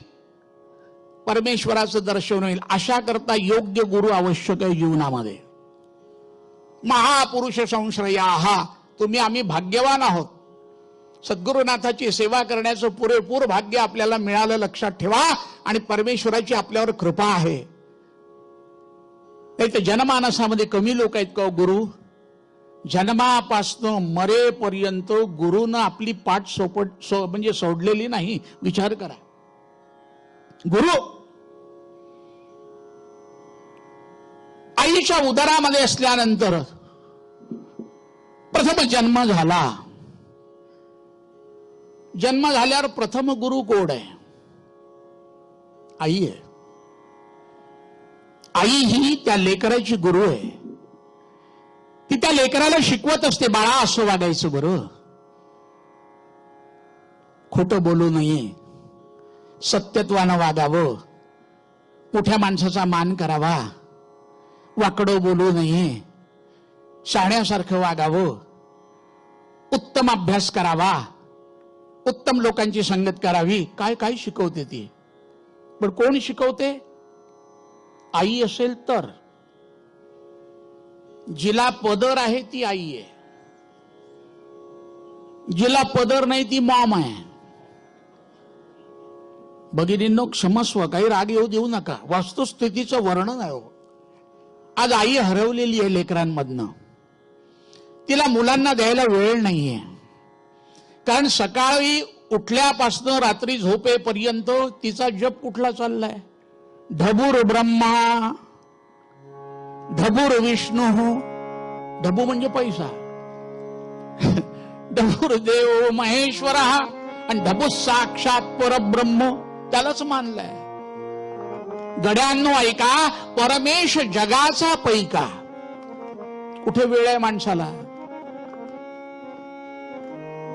परमेश्वराचं दर्शन होईल. अशा करता योग्य गुरु आवश्यक आहे जीवनामध्ये. महापुरुष संश्रया, तुम्ही आम्ही भाग्यवान आहोत. सद्गुरुनाथाची सेवा करण्याचं पुरेपूर भाग्य आपल्याला मिळालं, लक्षात ठेवा. आणि परमेश्वराची आपल्यावर कृपा आहे. नाही तर जनमानसामध्ये कमी लोक आहेत का गुरु. जन्मापासनं मरेपर्यंत गुरुनं आपली पाठ म्हणजे सोडलेली नाही. विचार करा. गुरु आईच्या उदरामध्ये असल्यानंतर प्रथम जन्म झाला. जन्म झाल्यावर प्रथम गुरु कोण आहे, आई आहे. आई ही त्या लेकराची गुरु आहे. ती त्या लेकराला शिकवत असते, बाळा असं वागायचं बरं, खोटं बोलू नये, सत्यत्वानं वागावं, मोठ्या माणसाचा मान करावा, वाकडं बोलू नये, शाण्यासारखं वागावं, उत्तम अभ्यास करावा, उत्तम लोकांची संगत करावी. काय काय शिकवते ती. पण कोण शिकवते, आई असेल तर. जिला पदर आहे ती आई आहे. जिला पदर नाही ती मॉम आहे. भगिनींनो क्षमस्व, काही राग येऊ देऊ नका, वस्तुस्थितीचं वर्णन आहे. आज आई हरवलेली आहे लेकरांमधनं. तिला मुलांना द्यायला वेळ नाहीये. कारण सकाळी उठल्यापासून रात्री झोपेपर्यंत तिचा जप कुठला चाललाय? ढबूर ब्रह्मा, ढबूर विष्णू, ढबू म्हणजे पैसा, ढबूर देव महेश्वर आणि ढबू साक्षात परब्रह्म, त्यालाच मानलंय. गड्यांनो ऐका, परमेश जगाचा पैका. कुठे वेळ आहे माणसाला?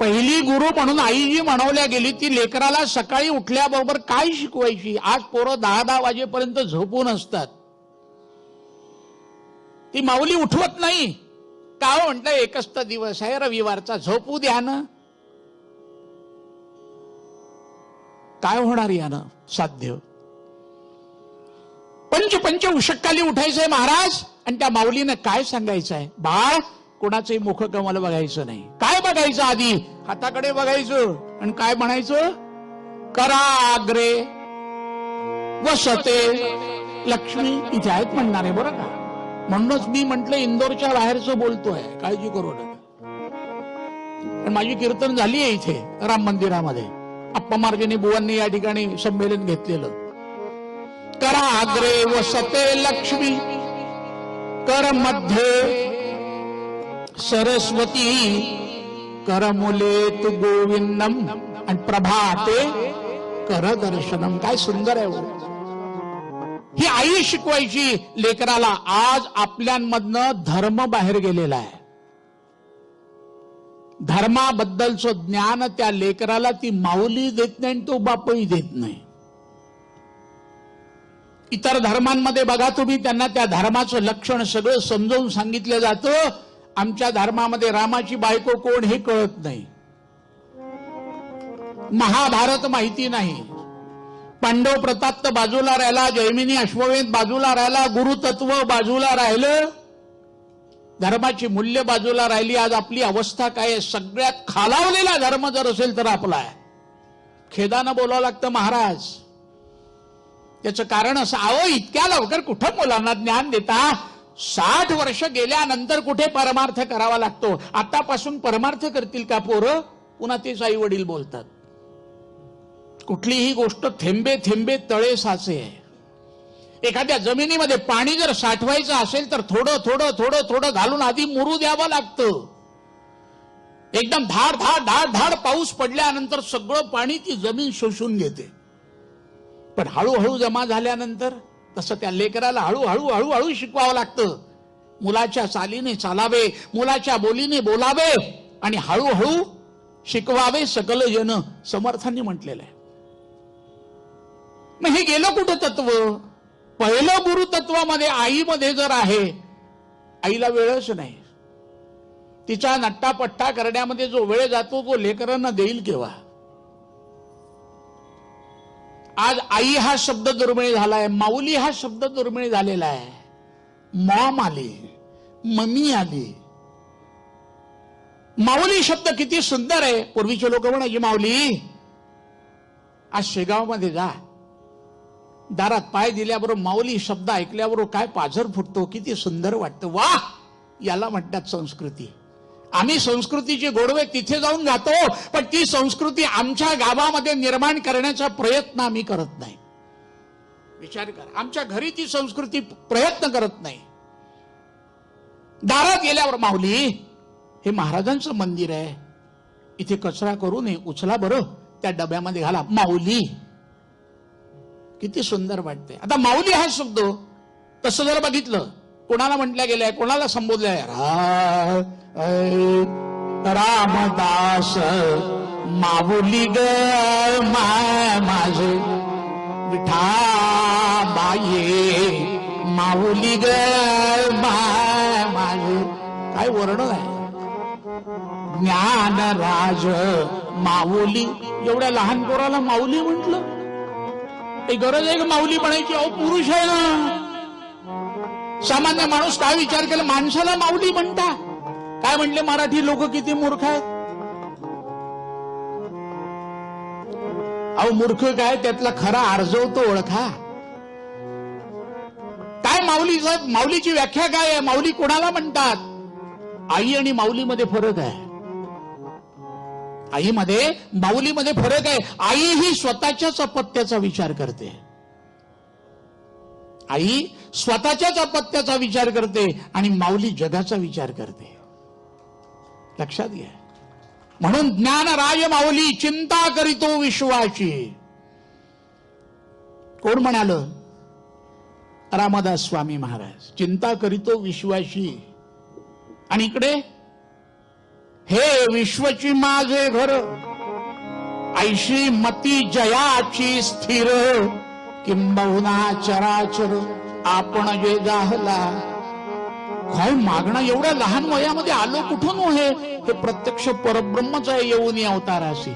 पहिली गुरु म्हणून आई जी म्हणवल्या गेली ती लेकराला सकाळी उठल्याबरोबर काय शिकवायची? आज पोरं 10-10 वाजेपर्यंत झोपून असतात. ती माऊली उठवत नाही का? म्हणतं एकच तर दिवस आहे रविवारचा, झोपू द्या ना. काय होणार यानं साध्य? पंच उषक्काली उठायचंय महाराज, आणि त्या माऊलीनं काय सांगायचंय? बाळ, कोणाचंही मुखकमल बघायचं नाही. काय बघायचं? आधी हाताकडे बघायचं आणि काय म्हणायचं? कराग्रे वसते लक्ष्मी. इथे आहेत म्हणणार आहे बरं का. म्हणूनच मी म्हंटल इंदोरच्या बाहेरचं बोलतोय, काळजी करू नका. पण माझी कीर्तन झाली आहे इथे राम मंदिरामध्ये. अप्पा मार्गेने बुवांनी या ठिकाणी संमेलन घेतलेलं. कराग्रे वसते लक्ष्मी, कर मध्ये सरस्वती, करमुले तू गोविंदम, आणि प्रभाते कर दर्शनम. काय सुंदर आहे हो. ही आई शिकवायची लेकराला. आज आपल्यामधनं धर्म बाहेर गेलेला आहे. धर्माबद्दलचं ज्ञान त्या लेकराला ती माऊली देत नाही आणि तो बापही देत नाही. इतर धर्मांमध्ये बघा तुम्ही, त्यांना त्या धर्माचं लक्षण सगळं समजावून सांगितलं जातं. आमच्या धर्मामध्ये रामाची बायको कोण हे कळत नाही, महाभारत माहिती नाही, पांडव प्रताप बाजूला राहिला, जैमिनी अश्वमेध बाजूला राहिला, गुरुतत्व बाजूला राहिलं, धर्माची मूल्य बाजूला राहिली. आज आपली अवस्था काय आहे? सगळ्यात खालावलेला धर्म जर असेल तर आपला आहे. खेदानं बोलावं लागतं महाराज. त्याचं कारण असं, अहो इतक्या लवकर कुठं मुलांना ज्ञान देता? 60 वर्ष गेल्यानंतर कुठे परमार्थ करावा लागतो. आतापासून परमार्थ करतील का पोरं? पुन्हा तेच आई वडील बोलतात. कुठलीही गोष्ट थेंबे थेंबे तळे साचे आहे. एखाद्या जमिनीमध्ये पाणी जर साठवायचं असेल तर थोडं थोडं थोडं थोडं घालून आधी मुरू द्यावं लागतं. एकदम धाड धाड धाड धाड पाऊस पडल्यानंतर सगळं पाणी ती जमीन शोषून घेते. पण हळूहळू जमा झाल्यानंतर तसं त्या लेकराला हळूहळू हळूहळू शिकवावं लागतं. मुलाच्या चालीने चालावे, मुलाच्या बोलीने बोलावे आणि हळूहळू शिकवावे सकल जन, समर्थांनी म्हटलेलं आहे. मग हे गेलं कुठं तत्व? पहिलं गुरु तत्वामध्ये आईमध्ये जर आहे, आईला वेळच नाही. तिचा नट्टापट्टा करण्यामध्ये जो वेळ जातो तो लेकरांना देईल केव्हा? आज आई हा शब्द दुर्मिळ झालाय, माऊली हा शब्द दुर्मिळ झालेला आहे. मॉम आली, मम्मी आली. माऊली शब्द किती सुंदर आहे. पूर्वीचे लोक म्हणायचे माऊली. आज शेगावमध्ये जा, दारात पाय दिल्याबरोबर माऊली शब्द ऐकल्याबरोबर काय पाझर फुटतो, किती सुंदर वाटतं. वाह, याला म्हणतात संस्कृती. आम्ही संस्कृतीचे गोडवे तिथे जाऊन जातो, पण ती संस्कृती आमच्या गावामध्ये निर्माण करण्याचा प्रयत्न आम्ही करत नाही. विचार करा, आमच्या घरी ती संस्कृती प्रयत्न करत नाही. दारात गेल्यावर माऊली, हे महाराजांचं मंदिर आहे, इथे कचरा करू नये, उचला बरं, त्या डब्यामध्ये घाला. माऊली, किती सुंदर वाटते. आता माऊली हा शब्द तसं जर बघितलं, कोणाला म्हटल्या गेलाय, कोणाला संबोधलाय? रामदास माऊली ग माझे, विठाबाई माऊली ग माझे. काय वर्णन आहे. ज्ञानराज माऊली. एवढ्या लहान पोराला माऊली म्हटलं, काही गरज आहे का माऊली म्हणायची? अहो पुरुष आहे ना. सामान्य माणूस काय विचार केला, माणसाला माऊली म्हणता? काय म्हणले मराठी लोक किती मूर्ख आहेत. अहो मूर्ख काय, त्यातला खरा आर्जवतो ओळखा. काय माऊलीची व्याख्या काय आहे? माऊली कोणाला म्हणतात? आई आणि माऊलीमध्ये फरक आहे. आईमध्ये माऊलीमध्ये फरक आहे. आई ही स्वतःच्याच अपत्याचा विचार करते. आई स्वतःच्याच अपत्याचा विचार करते आणि माऊली जगाचा विचार करते. लक्षात घ्या. म्हणून ज्ञानराज माऊली चिंता करीतो विश्वाची. कोण म्हणाल? रामदास स्वामी महाराज. चिंता करीतो विश्वाची. आणि इकडे हे विश्वची माझे घर, ऐशी मती जयाची स्थिर, किंबहुना चराचर आपण जे जाहला. काय मागणं? एवढ्या लहान वयामध्ये आलो कुठून हो? हे प्रत्यक्ष परब्रह्मच आहे येऊन अवताराशी.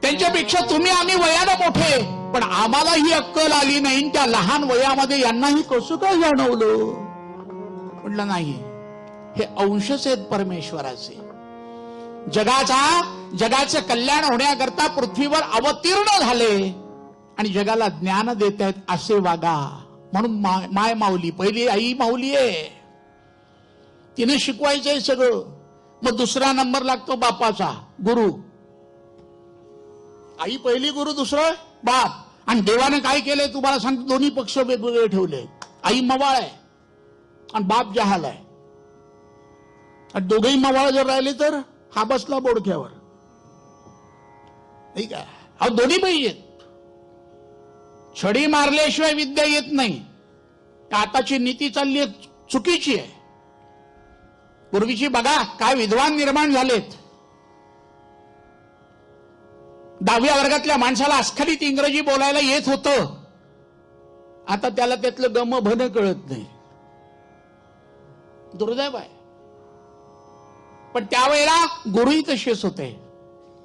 त्यांच्यापेक्षा तुम्ही आम्ही वयानं मोठे, पण आम्हाला ही अक्कल आली नाही. त्या लहान वयामध्ये यांनाही कसं काय जाणवलं? म्हटलं नाही, हे अंशच आहेत परमेश्वराचे. जगाचं कल्याण होण्याकरता पृथ्वीवर अवतीर्ण झाले आणि जगाला ज्ञान देत आहेत. असे वागा. म्हणून माय माऊली, पहिली आई माऊली आहे. तिने शिकवायचंय सगळं. मग दुसरा नंबर लागतो बापाचा, गुरु. आई पहिली, गुरु दुसरं बाप. आणि देवाने काय केलंय तुम्हाला सांगतो, दोन्ही पक्ष वेगवेगळे ठेवले. आई मवाळ आहे आणि बाप जहाल आहे. आणि दोघेही मवाळ जर राहिले तर हा बसला बोडक्यावर. ठीक आहे. अहो दोन्ही पाहिजेत. छडी मारल्याशिवाय विद्या येत नाही. आताची नीती चालली आहे चुकीची आहे. पूर्वीची बघा काय विद्वान निर्माण झालेत. 10व्या वर्गातल्या माणसाला अस्खलित इंग्रजी बोलायला येत होतं. आता त्याला त्यातलं गम भन कळत नाही. दुर्दैव आहे. पण त्यावेळेला गुरुही तसेच होते.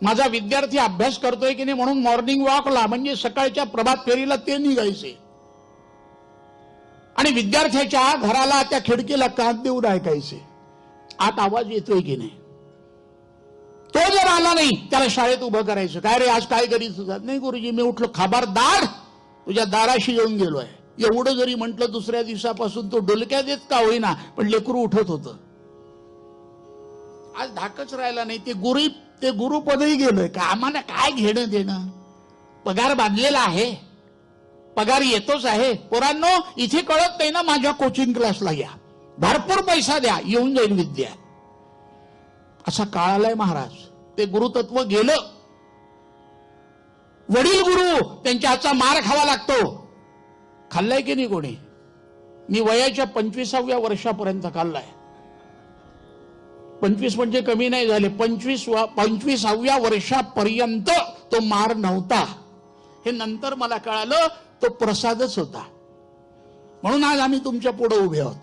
माझा विद्यार्थी अभ्यास करतोय की नाही म्हणून मॉर्निंग वॉकला, म्हणजे सकाळच्या प्रभात फेरीला ते निघायचे आणि विद्यार्थ्याच्या घराला त्या खिडकीला कान देऊन ऐकायचे आत आवाज येतोय की नाही. तो जर आला नाही त्याला शाळेत उभं करायचं. काय रे आज काय करीत होता? नाही गुरुजी मी उठलो. खबरदार, तुझ्या दाराशी येऊन गेलोय. एवढं जरी म्हटलं दुसऱ्या दिवसापासून तो डोलक्यात येत का होईना पण लेकरू उठत होतं. आज धाकच राहिला नाही. ते गुरुपदही गेलोय का? आम्हाला काय घेणं देणं? पगार बांधलेला आहे, पगार येतोच आहे. पोरांनो इथे कळत नाही ना, माझ्या कोचिंग क्लासला या, भरपूर पैसा द्या, येऊन जाईल विद्या. असा काळ आलाय महाराज. ते गुरुतत्व गेलं. वडील गुरु त्यांच्या हातचा मार खावा लागतो. खाल्लाय की नाही कोणी? मी वयाच्या 25व्या वर्षापर्यंत खाल्लाय. 25 म्हणजे कमी नाही झाले. 25व्या वर्षापर्यंत तो मार नव्हता. हे नंतर मला कळालं तो प्रसादच होता. म्हणून आज आम्ही तुमच्या पुढे उभे आहोत.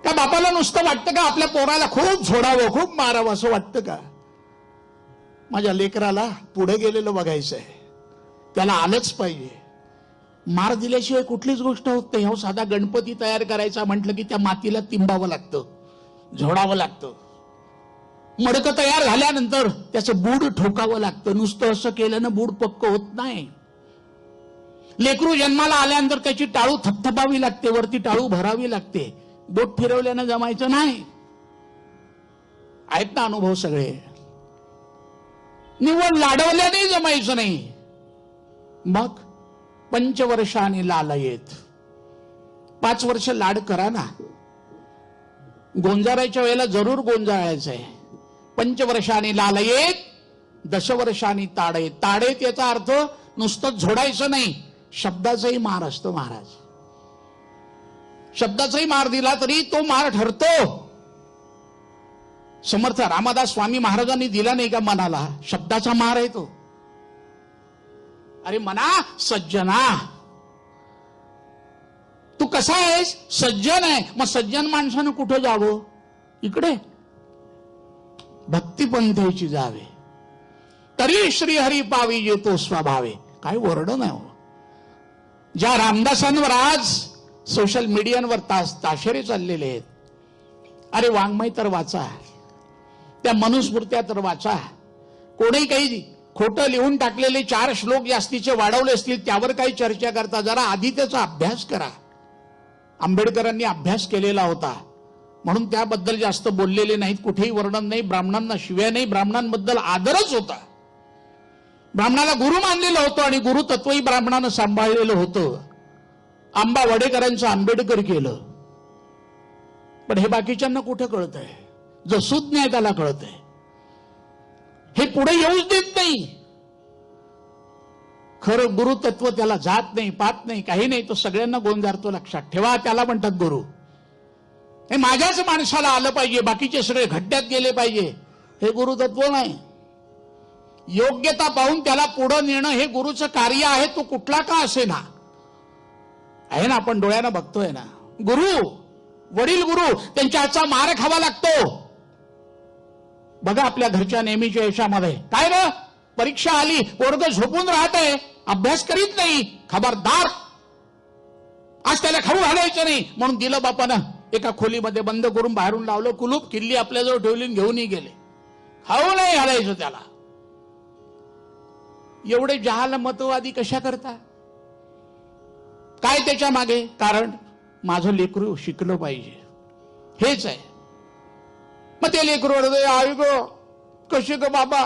त्या बापाला नुसतं वाटतं का आपल्या पोराला खूप झोडावं, खूप मारावं असं वाटतं का? माझ्या लेकराला पुढे गेलेलं बघायचंय, त्याला आलंच पाहिजे. मार दिल्याशिवाय कुठलीच गोष्ट होत नाही. हो साधा गणपती तयार करायचा म्हटलं की त्या मातीला तिंबावं लागतं, झोडावं लागतं. मडकं तयार झाल्यानंतर त्याचं बूड ठोकावं लागतं. नुसतं असं केल्यानं बूड पक्क होत नाही. लेकरू जन्माला आल्यानंतर त्याची टाळू थपथपावी लागते, वरती टाळू भरावी लागते. बोट फिरवल्यानं जमायचं नाही. आहेत ना अनुभव सगळे. निव्वळ लाडवल्याने जमायचं नाही. मग पंचवर्षाने लालयेत. 5 वर्ष लाड करा ना. गोंजारायच्या वेळेला जरूर गोंजारायचंय. पंचवर्षाने लालयेत, दशवर्षांनी ताडेत. ताडेत याचा अर्थ नुसतं झोडायचं नाही, शब्दाचाही मार असतो महाराज. शब्दाचाही मार दिला तरी तो मार ठरतो. समर्थ रामदास स्वामी महाराजांनी दिला नाही का मनाला? शब्दाचा मार आहे तो. अरे मना सज्जना, तू कसा आहेस? सज्जन आहे. मग सज्जन माणसानं कुठं जावं? इकडे भक्तिपंथेची जावे. तरी श्रीहरी पावी येतो स्वभावे. काय वर्णन आहे हो. ज्या रामदासांवर आज सोशल मीडियावर ताशेरे चाललेले आहेत. अरे वाङ्मय तर वाचा. त्या मनुस्मृत्या तर वाचा. कोणी काही खोटं लिहून टाकलेले 4 श्लोक जास्तीचे वाढवले असतील त्यावर काही चर्चा करता. जरा आधी त्याचा अभ्यास करा. आंबेडकरांनी अभ्यास केलेला होता म्हणून त्याबद्दल जास्त बोललेले नाहीत. कुठेही वर्णन नाही, ब्राह्मणांना शिव्या नाही, ब्राह्मणांबद्दल आदरच होता. ब्राह्मणाला गुरु मानलेलं होतं आणि गुरु तत्वही ब्राह्मणानं सांभाळलेलं होतं. आंबा वडेकरांचं आंबेडकर केलं. पण हे बाकीच्यांना कुठं कळतंय? जो सुज्ञ आहे त्याला कळतंय. हे पुढे येऊच देत नाही. खरं गुरुतत्व त्याला जात नाही, पात नाही, काही नाही. तो सगळ्यांना गोंजारतो. लक्षात ठेवा, त्याला म्हणतात गुरु. हे माझ्याच माणसाला आलं पाहिजे, बाकीचे सगळे खड्ड्यात गेले पाहिजे, हे गुरुतत्व नाही. योग्यता पाहून त्याला पुढे नेणं हे गुरुचं कार्य आहे. तो कुठला का असे ना, आहे ना, आपण डोळ्यानं बघतोय ना. गुरु, वडील गुरु, त्यांच्या हातचा मार खावा लागतो. बघा आपल्या घरच्या नेहमीच्या यशामध्ये काय रे, परीक्षा आली, पोरगं झोपून राहतंय, अभ्यास करीत नाही, खबरदार, आज त्याला खाऊ घालायचं नाही म्हणून दिलं बापानं. एका खोलीमध्ये बंद करून बाहेरून लावलं कुलूप, किल्ली आपल्याजवळ ठेवली, घेऊनही गेले. खाऊ नाही घालायचं त्याला. एवढे जहाल मतवादी कशा करता? काय त्याच्या मागे कारण? माझं लेकरू शिकलं पाहिजे, हेच आहे. मग ते लेकरू आई गो, कसे ग बाबा,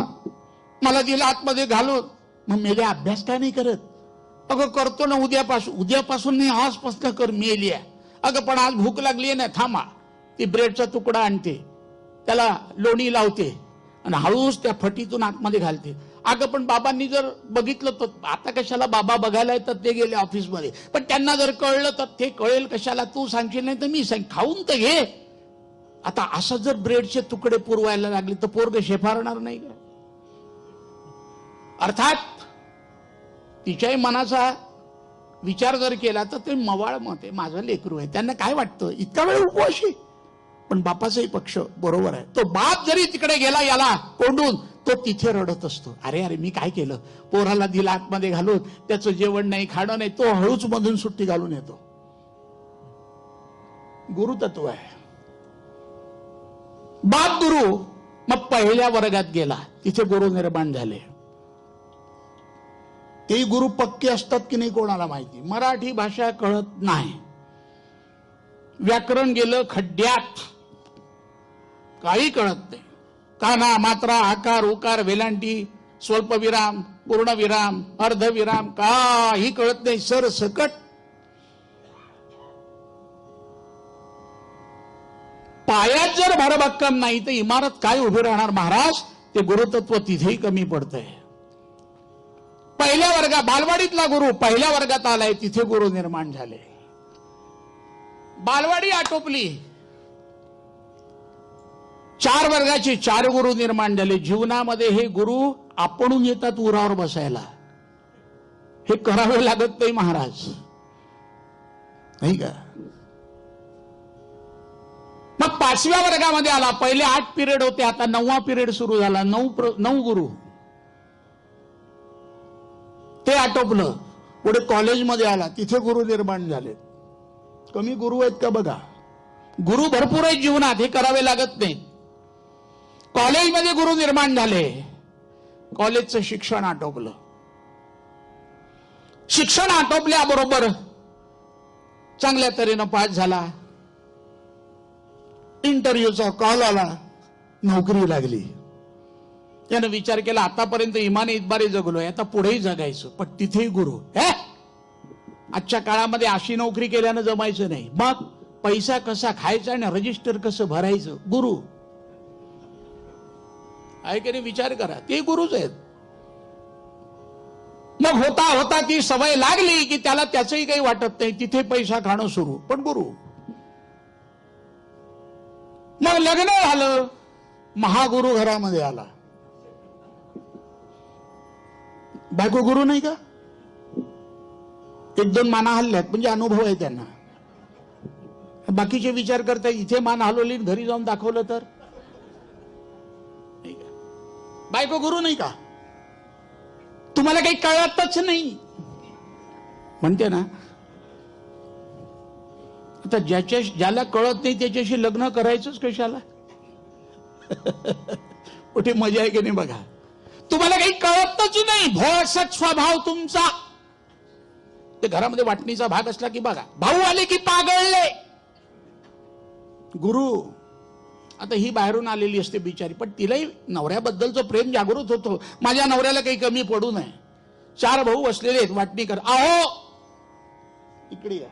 मला दिलं आतमध्ये घालून. मग मेले अभ्यास काय नाही करत? अगं करतो ना, उद्यापासून नाही, आजपासून कर. मेल्या. अगं पण आज भूक लागली आहे ना, थांबा, ती ब्रेडचा तुकडा आणते, त्याला लोणी लावते आणि हळूच त्या फटीतून आतमध्ये घालते. अगं पण बाबांनी जर बघितलं तर, आता कशाला बाबा बघायला येतात, ते गेले ऑफिसमध्ये, पण त्यांना जर कळलं तर ते कळेल कशाला, तू सांगशील नाही तर मी सांग, खाऊन तर घे. आता असं जर ब्रेडचे तुकडे पुरवायला लागले तर पोरग शेफारणार नाही का? अर्थात तिच्याही मनाचा विचार जर केला तर ते मवाळ मत आहे. माझं लेकरू आहे, त्यांना काय वाटतं इतका वेळ उपवाशी, पण बापाचाही पक्ष बरोबर आहे. तो बाप जरी तिकडे गेला याला कोंडून, तो तिथे रडत असतो. अरे अरे मी काय केलं, पोराला दिला आतमध्ये घालून, त्याचं जेवण नाही, खाणं नाही. तो हळूच मधून सुट्टी घालून येतो. गुरुतत्व आहे. बाप गुरु. मग पहिल्या वर्गात गेला, तिथे गुरु निर्माण झाले. ते गुरु पक्के असतात की नाही कोणाला माहिती. मराठी भाषा कळत नाही, व्याकरण गेलं खड्ड्यात, काही कळत नाही. काना, मात्रा, आकार, उकार, वेलांटी, स्वल्पविराम, पूर्णविराम, अर्धविराम, काही कळत नाही. सरसकट पायात जर भरभक्कम नाही तर इमारत काय उभी राहणार महाराज? ते गुरुतत्व तिथेही कमी पडतंय. पहिल्या वर्गात, बालवाडीतला गुरु पहिल्या वर्गात आलाय, तिथे गुरु निर्माण झाले. बालवाडी आटोपली, 4 वर्गाचे 4 गुरु निर्माण झाले. जीवनामध्ये हे गुरु आपणून येतात उरावर बसायला. हे करावे लागत नाही महाराज, नाही का? मग 5व्या वर्गामध्ये आला. पहिले 8 पिरियड होते, आता 9वा पिरियड सुरू झाला. 9 गुरु ते आटोपलं. पुढे कॉलेजमध्ये आला, तिथे गुरु निर्माण झाले. कमी गुरु आहेत का बघा? गुरु भरपूर आहेत जीवनात, हे करावे लागत नाही. कॉलेजमध्ये गुरु निर्माण झाले, कॉलेजचं शिक्षण आटोपलं. शिक्षण आटोपल्याबरोबर चांगल्या तऱ्हेनं पास झाला. इंटरव्ह्यूचा कॉल आला, नोकरी लागली. त्यानं विचार केला, आतापर्यंत इमाने इतबारे जगलोय, आता पुढेही जगायचं. पण तिथेही गुरु. आजच्या काळामध्ये अशी नोकरी केल्यानं जमायचं नाही. मग पैसा कसा खायचा आणि रजिस्टर कसं भरायचं, गुरु आहे की नाही? विचार करा, ते गुरुच आहेत. मग होता होता ती सवय लागली की त्याला त्याचंही काही वाटत नाही, तिथे पैसा खाणं सुरू, पण गुरु. मग लग्न झालं, महागुरु घरामध्ये आला. बायको गुरु नाही का? 1-2 माना हल्ल्यात, म्हणजे अनुभव आहे त्यांना. बाकीचे विचार करता, इथे मान हलवली, घरी जाऊन दाखवलं तर बायको गुरु नाही का? तुम्हाला काही कळतच नाही म्हणते ना. आता ज्याला कळत नाही त्याच्याशी लग्न करायचंच कशाला? कुठे मजा आहे की नाही बघा. तुम्हाला काही कळतच नाही, भोळसट स्वभाव तुमचा. ते घरामध्ये वाटणीचा भाग असला की बघा, भाऊ आले की पागळले. गुरु, आता ही बाहेरून आलेली असते बिचारी, पण तिलाही नवऱ्याबद्दलचं प्रेम जागृत होतो. माझ्या नवऱ्याला काही कमी पडू नये. 4 भाऊ असलेले आहेत वाटणीकर. अहो इकडे या,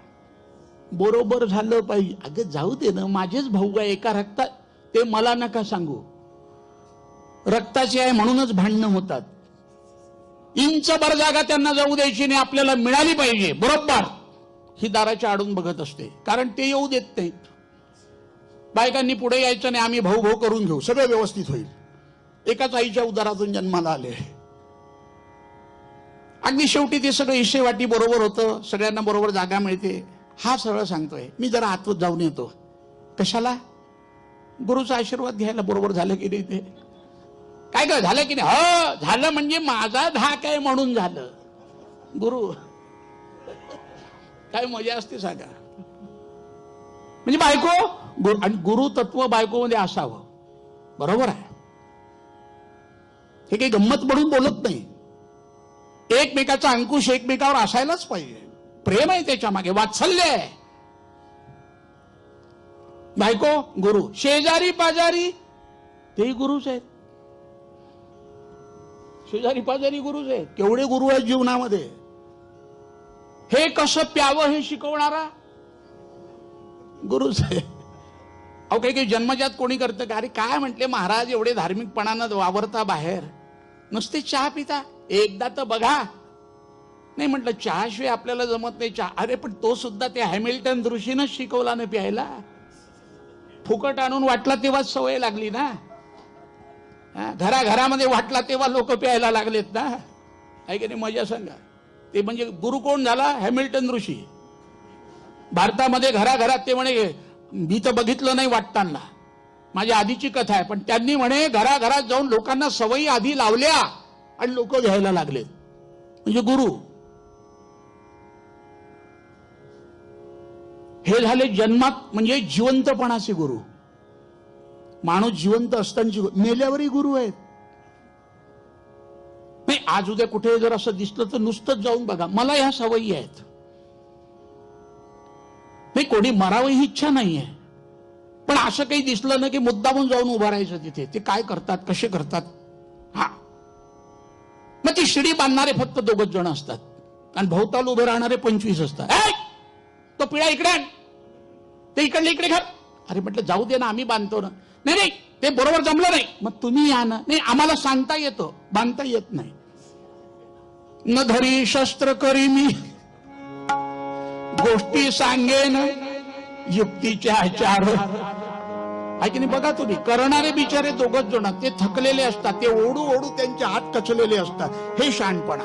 बरोबर झालं पाहिजे. अगं जाऊ दे ना, माझेच भाऊ आहे एका रक्तात. ते मला नका सांगू, रक्ताची आहे म्हणूनच भांडणं होतात. इंचभर जागा त्यांना जाऊ द्यायची नाही, आपल्याला मिळाली पाहिजे. बरोबर ही दाराच्या आडून बघत असते, कारण ते येऊ देत नाहीत. बायकांनी पुढे यायचं नाही, आम्ही भाऊ भाऊ करून घेऊ, सगळं व्यवस्थित होईल. एकाच आईच्या उदरातून जन्माला आले. अगदी शेवटी ते सगळं हिस्सेवाटी बरोबर होतं, सगळ्यांना बरोबर जागा मिळते. हा सरळ सांगतोय, मी जरा आतून जाऊन येतो. कशाला? गुरुचा आशीर्वाद घ्यायला. बरोबर झालं की नाही? ते काय काय झालं की नाही? हो झालं, म्हणजे माझा धाक आहे म्हणून झालं. गुरु काय मजा असते सांगा. म्हणजे बायको आणि गुरु तत्व बायको मध्ये असावं. बरोबर आहे, हे काही गंमत म्हणून बोलत नाही. एकमेकाचा अंकुश एकमेकावर असायलाच पाहिजे. प्रेम आहे त्याच्या मागे, वात्सल्य आहे. बायको गुरु, शेजारी पाजारी तेही गुरुच आहेत. शेजारी पाजारी गुरुच आहेत. केवढे गुरु आहेत जीवनामध्ये. हे कसं प्यावं हे शिकवणारा गुरुच आहे. अहो काही काही जन्मजात कोणी करतं का? अरे काय म्हटले महाराज, एवढे धार्मिकपणानं वावरता बाहेर, नुसते चहा पिता, एकदा तर बघा. नाही म्हटलं, चहाशिवाय आपल्याला जमत नाही चहा. अरे पण तो सुद्धा त्या हॅमिल्टन ऋषीनंच शिकवला ना प्यायला. फुकट आणून वाटला तेव्हाच सवय लागली ना. घराघरामध्ये वाटला तेव्हा लोक प्यायला लागलेत ना. आहे की नाही? मजा सांगा. ते म्हणजे गुरु कोण झाला? हॅमिल्टन ऋषी. भारतामध्ये घराघरात ते म्हणे, मी तर बघितलं नाही वाटताना, माझी आधीची कथा आहे, पण त्यांनी म्हणे घराघरात जाऊन लोकांना सवयी आधी लावल्या आणि लोक घ्यायला लागलेत. म्हणजे गुरु हे झाले जन्मात म्हणजे जिवंतपणाचे गुरु. माणूस जिवंत असताना मेल्यावरही गुरु आहेत. नाही आज उद्या कुठे जर असं दिसलं तर नुसतंच जाऊन बघा, मला ह्या सवयी आहेत. नाही कोणी मरावं ही इच्छा नाहीये, पण असं काही दिसलं ना की मुद्दामून जाऊन उभं राहायचं तिथे. ते काय करतात, कसे करतात. हा मग ती शिडी बांधणारे फक्त 2च जण असतात आणि भोवताल उभे राहणारे 25 असतात. तो पिळा इकडे आण, ते इकडले इकडे घाल. अरे म्हटलं जाऊ दे ना, आम्ही बांधतो ना. नाही नाही ते बरोबर जमलं नाही, मग तुम्ही या ना. नाही आम्हाला सांगता येतं, बांधता येत नाही. न धरी शस्त्र करी मी, गोष्टी सांगेन युक्तीच्या आचार. आहे की नाही? बघा तुम्ही, करणारे बिचारे 2च जण, ते थकलेले असतात, ते ओढू ओढू त्यांचे हात कचलेले असतात. हे शहाणपणा.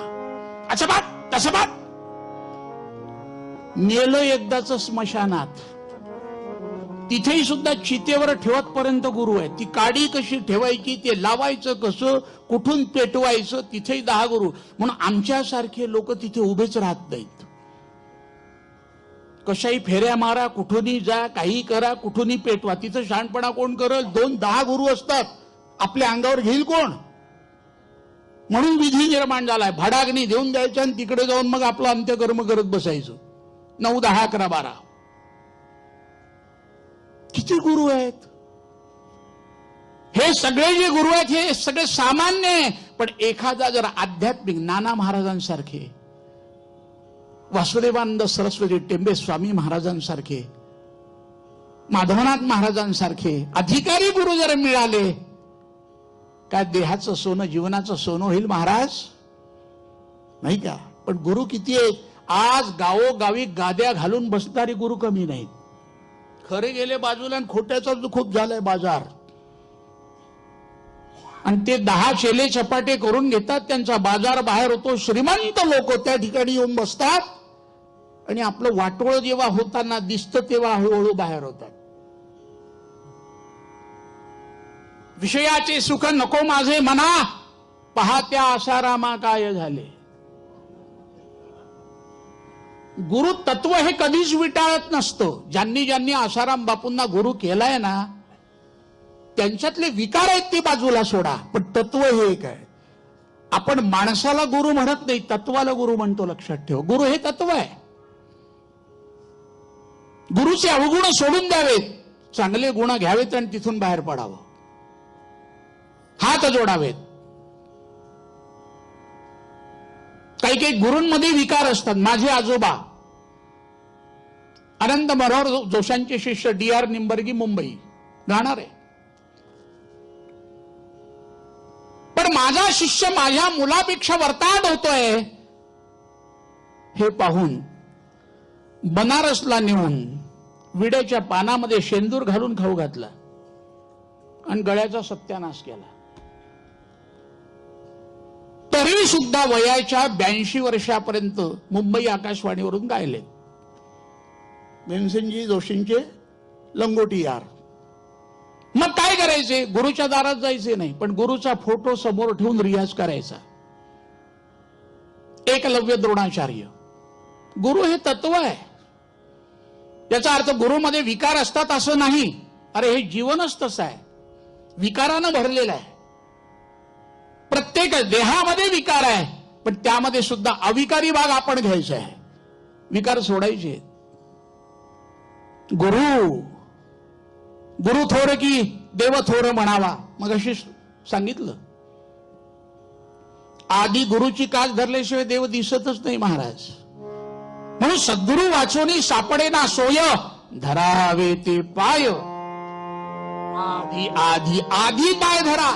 अच्छा बात तसं बात. नेलं एकदाच स्मशानात, तिथेही सुद्धा चितेवर ठेवत पर्यंत गुरु आहे. ती काडी कशी ठेवायची, ते लावायचं कसं, कुठून पेटवायचं, तिथेही 10 गुरु. म्हणून आमच्यासारखे लोक तिथे उभेच राहत नाहीत. कशाही फेऱ्या मारा, कुठूनही जा, काही करा, कुठूनही पेटवा. तिथं शहाणपणा कोण करल? 2-10 गुरु असतात, आपल्या अंगावर घेईल कोण? म्हणून विधी निर्माण झालाय. भडाग्नी देऊन द्यायचं आणि तिकडे जाऊन मग आपलं अंत्यकर्म करत बसायचं. 9, 10, 11, 12 किती गुरु आहेत. हे सगळे जे गुरु आहेत हे सगळे सामान्य आहे. पण एखादा जर आध्यात्मिक, नाना महाराजांसारखे, वासुदेवानंद सरस्वती टेंबे स्वामी महाराजांसारखे, माधवनाथ महाराजांसारखे अधिकारी गुरु जर मिळाले, काय देहाचं सोनं, जीवनाचं सोनं होईल महाराज, नाही का? पण गुरु किती आहेत? आज गावोगावी गाद्या घालून बसणारी गुरु कमी नाहीत. खरे गेले बाजूला आणि खोट्याचा खूप झालाय बाजार. आणि ते 10 चेले चपाटे करून घेतात, त्यांचा बाजार बाहेर होतो. श्रीमंत लोक त्या ठिकाणी येऊन बसतात आणि आपलं वाटोळ जेव्हा होताना दिसतं तेव्हा हळूहळू बाहेर होतात. विषयाचे सुख नको माझे मना, पाहत्या आसारामा काय झाले. गुरु तत्व हे कधीच विटाळत नसतं. ज्यांनी ज्यांनी आसाराम बापूंना गुरु केलाय ना, त्यांच्यातले विकार आहेत ते बाजूला सोडा, पण तत्व हे एक आहे. आपण माणसाला गुरु म्हणत नाही, तत्वाला गुरु म्हणतो. लक्षात ठेव, गुरु हे तत्व आहे. गुरुचे अवगुण सोडून द्यावेत, चांगले गुण घ्यावेत आणि तिथून बाहेर पडावं, हात जोडावेत. काही काही गुरूंमध्ये विकार असतात. माझे आजोबा अनंत मनोहर जोशांचे शिष्य DR निंबर्गी, मुंबई, गाणार आहे. पण माझा शिष्य माझ्या मुलापेक्षा वरताड होतोय हे पाहून बनारसला नेऊन विड्याच्या पानामध्ये शेंदूर घालून खाऊ घातला आणि गळ्याचा सत्यानाश केला. तरी सुद्धा वयाच्या 82 वर्षापर्यंत मुंबई आकाशवाणीवरून गायले. भीमसेनजी जोशींचे लंगोटी यार. मग काय करायचे? गुरुच्या दारात जायचे नाही, पण गुरुचा फोटो समोर ठेवून रियाज करायचा. एकलव्य द्रोणाचार्य. गुरु हे तत्व आहे. याचा अर्थ गुरुमध्ये विकार असतात असं नाही. अरे हे जीवनच तसं आहे, विकारानं भरलेलं आहे. प्रत्येक देहामध्ये विकार आहे, पण त्यामध्ये सुद्धा अविकारी भाग आपण घ्यायचा आहे, विकार सोडायचे. गुरु गुरु थोर की देव थोर म्हणावा. मग अशी सांगितलं. आधी गुरुची कास धरल्याशिवाय देव दिसतच नाही महाराज. म्हणून सद्गुरु वाचोनी सापडे ना सोय, धरावे ते पाय. आधी आधी आधी पाय धरा.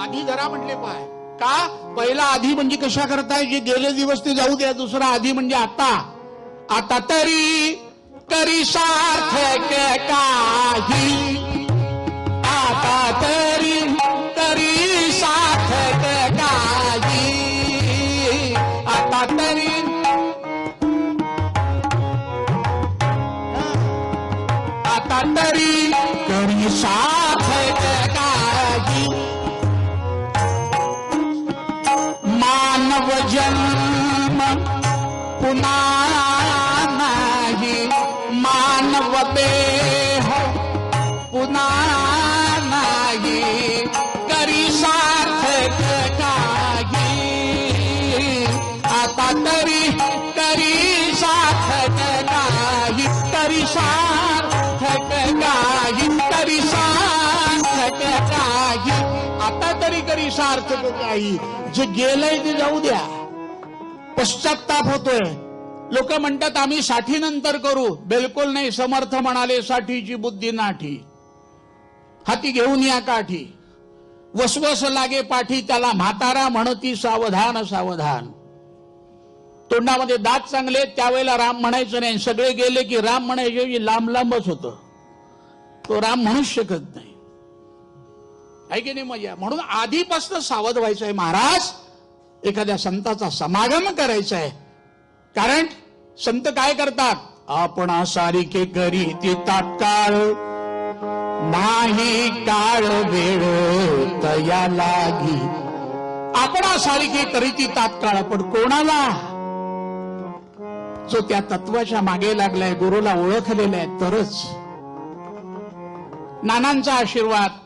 आधी धरा म्हटले पाय का? पहिला आधी म्हणजे कशा करताय? जे गेले दिवस ते जाऊ द्या. दुसरा आधी म्हणजे आता. आता तरी करी सार्थक काही, आता तरी करी सार्थक काही, आता तरी आता तरी करी सार्थक काही. मानव जन्म पुन्हा नाही, मानव देह पुन्हा नाही, करी सार्थक काही, आता तरी करी सार्थक काही, करी सार्थक काही, करी सार्थक काही, आता तरी करी सार्थक काही. जे गेलंय ते जाऊ द्या. पश्चाताप होतोय. लोक म्हणतात आम्ही 60 नंतर करू. बिलकुल नाही. समर्थ म्हणाले 60ची बुद्धी नाठी, हाती घेऊन या काठी. वसवस लागे पाठी, त्याला म्हातारा म्हणती सावधान सावधान. तोंडामध्ये दात चांगले, त्यावेळेला राम म्हणायचं नाही. सगळे गेले की राम म्हणायचे, लांब लांबच होतं. तो राम म्हणूच शकत नाही. आहे की नाही मजा? म्हणून आधीपासून सावध व्हायचं आहे महाराज. एखाद्या संताचा समागम करायचा आहे. कारण संत काय करतात? आपण सारिके करी ती तात्काळ, नाही काळ वेळ तया लागी. आपण सारिके करी ती तात्काळ, पण कोणाला? जो त्या तत्वाच्या मागे लागलाय, गुरुला ओळखलेला आहे तरच. नानांचा आशीर्वाद,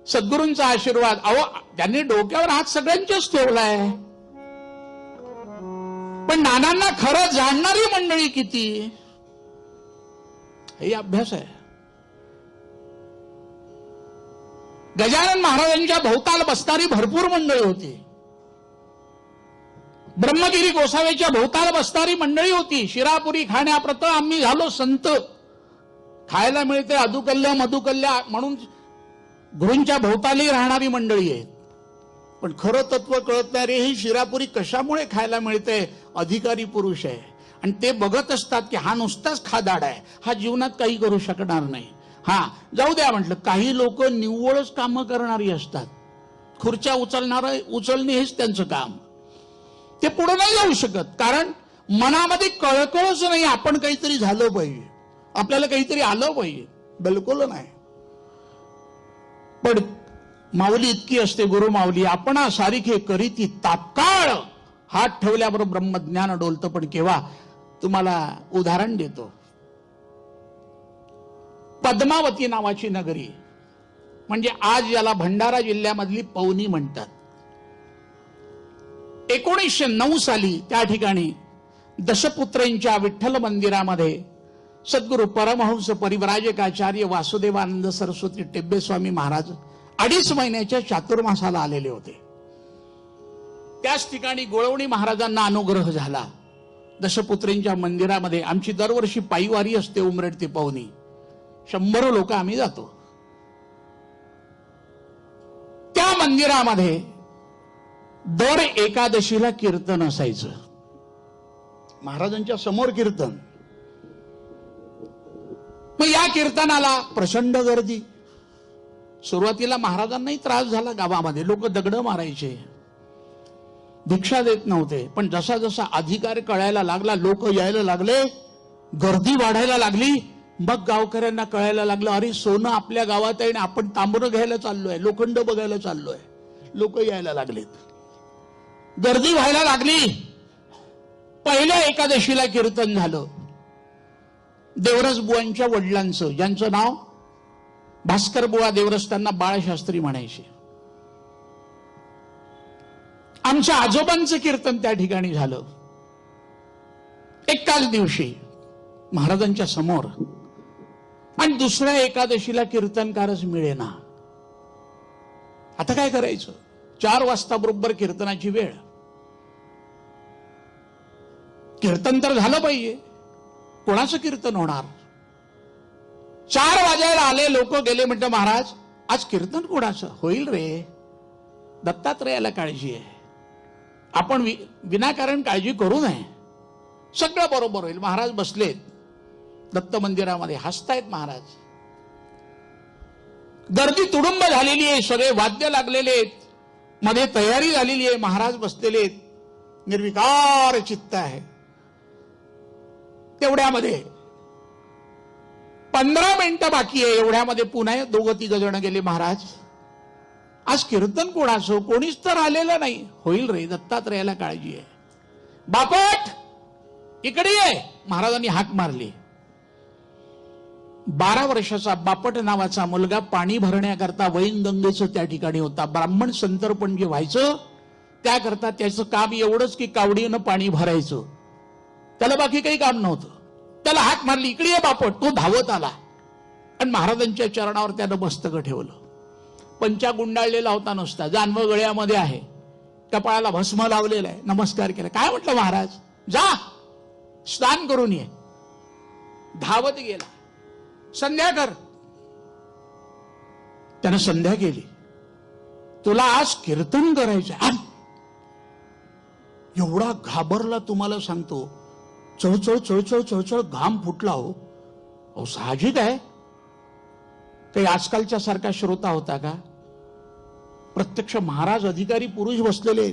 सद्गुरूंचा आशीर्वाद. अहो, त्यांनी डोक्यावर हात सगळ्यांच्याच ठेवलाय. पण नानांना खरं जाणणारी मंडळी किती, हे अभ्यास आहे. गजानन महाराजांच्या भोवताल बसणारी भरपूर मंडळी होती. ब्रह्मगिरी गोसाव्याच्या भोवताल बसणारी मंडळी होती. शिरापुरी खाण्याप्रत आम्ही झालो संत. खायला मिळते अधुकल्ल्या मधुकल्ल्या म्हणून गुरूंच्या भोवताली राहणारी मंडळी आहे. पण खरं तत्व कळत नाही रे. ही शिरापुरी कशामुळे खायला मिळते? अधिकारी पुरुष आहे आणि ते बघत असतात की हा नुसताच खादाड आहे, हा जीवनात काही करू शकणार नाही. हा जाऊ द्या म्हटलं. काही लोक निव्वळच कामं करणारी असतात. खुर्च्या उचलणे हेच त्यांचं काम. ते पुढे नाही जाऊ शकत, कारण मनामध्ये कळकळच नाही. आपण काहीतरी झालं पाहिजे, आपल्याला काहीतरी आलं पाहिजे. बिलकुल नाही. पण माऊली इतकी असते, गुरु माऊली. आपण सारिखे करीती तात्काळ. हात ठेवल्याबरोबर ब्रह्मज्ञान डोलतं. पण केव्हा? तुम्हाला उदाहरण देतो. पद्मावती नावाची नगरी, म्हणजे आज याला भंडारा जिल्ह्यामधली पवनी म्हणतात. 1909 साली त्या ठिकाणी दशपुत्रेंच्या विठ्ठल मंदिरामध्ये सद्गुरु परमहंस परिव्राजकाचार्य वासुदेवानंद सरस्वती टेब्बे स्वामी महाराज 2.5 महिन्याच्या चातुर्मासाला आलेले होते. त्याच ठिकाणी गोळवणी महाराजांना अनुग्रह झाला. दशपुत्रेंच्या मंदिरामध्ये आमची दरवर्षी पायीवारी असते, उमरेड ते पवनी. 100 लोक आम्ही जातो. त्या मंदिरामध्ये दर एकादशीला कीर्तन असायचं. महाराजांच्या समोर कीर्तन. मग या कीर्तनाला प्रचंड गर्दी. सुरुवातीला महाराजांनाही त्रास झाला. गावामध्ये लोक दगड मारायचे, भिक्षा देत नव्हते. पण जसा जसा अधिकार कळायला लागला, लोक यायला लागले, गर्दी वाढायला लागली, मग गावकऱ्यांना कळायला लागलं, अरे सोनं आपल्या गावात आहे आणि आपण तांबरं घ्यायला चाललोय, लोखंड बघायला चाललोय. लोक यायला लागलेत, गर्दी व्हायला लागली. पहिल्या एकादशीला कीर्तन झालं. देवरस बुवांच्या वडिलांचं, ज्यांचं नाव भास्कर बुवा देवरस, त्यांना बाळशास्त्री म्हणायचे. आमच्या आजोबांचं कीर्तन त्या ठिकाणी झालं. एकाच दिवशी महाराजांच्या समोर. आणि दुसऱ्या एकादशीला कीर्तनकारच मिळेना. आता काय करायचं? 4 वाजता बरोबर कीर्तनाची वेळ. कीर्तन तर झालं पाहिजे, कोणाचं कीर्तन होणार? 4 वाजायला आले, लोक गेले. म्हणतात महाराज आज कीर्तन कोणाचं होईल रे? दत्तात्रेयाला काळजी आहे, आपण विनाकारण काळजी करू नये, सगळं बरोबर होईल. महाराज बसलेत दत्त मंदिरामध्ये, हसतायत महाराज. गर्दी तुडुंब झालेली आहे, सगळे वाद्य लागलेले आहेत, मध्ये तयारी झालेली आहे. महाराज बसलेले आहेत, निर्विकार चित्त आहे. तेवढ्यामध्ये 15 मिनिटं बाकी आहे. एवढ्यामध्ये पुन्हा 2-3 जण गेले. महाराज आज कीर्तन कोणाचं? कोणीच तर आलेलं नाही. होईल रे, दत्तात्रेयाला काळजी आहे. बापट इकडे ये, महाराजांनी हाक मारली. 12 वर्षाचा बापट नावाचा मुलगा पाणी भरण्याकरता वैनगंगेचं त्या ठिकाणी होता. ब्राह्मण संतर्पण जे व्हायचं त्याकरता त्याचं काम एवढंच की कावडीनं पाणी भरायचं, त्याला बाकी काही काम नव्हतं. त्याला हाक मारली, इकडे ये बापट. तो धावत आला आणि महाराजांच्या चरणावर त्यानं मस्तक ठेवलं. पंचा गुंडाळलेला होता नुसता, जानवं गळ्यामध्ये आहे, कपाळाला भस्म लावलेला आहे. नमस्कार केला. काय म्हटलं महाराज? जा स्नान करून ये. धावत गेला. संध्या कर. त्यानं संध्या केली. तुला आज कीर्तन करायचं? एवढा घाबरला, तुम्हाला सांगतो. चळचळ चळचळ चळचळ घाम फुटला. हो साहजिक आहे. काही आजकालच्या सारखा श्रोता होता का? प्रत्यक्ष महाराज अधिकारी पुरुष बसलेले,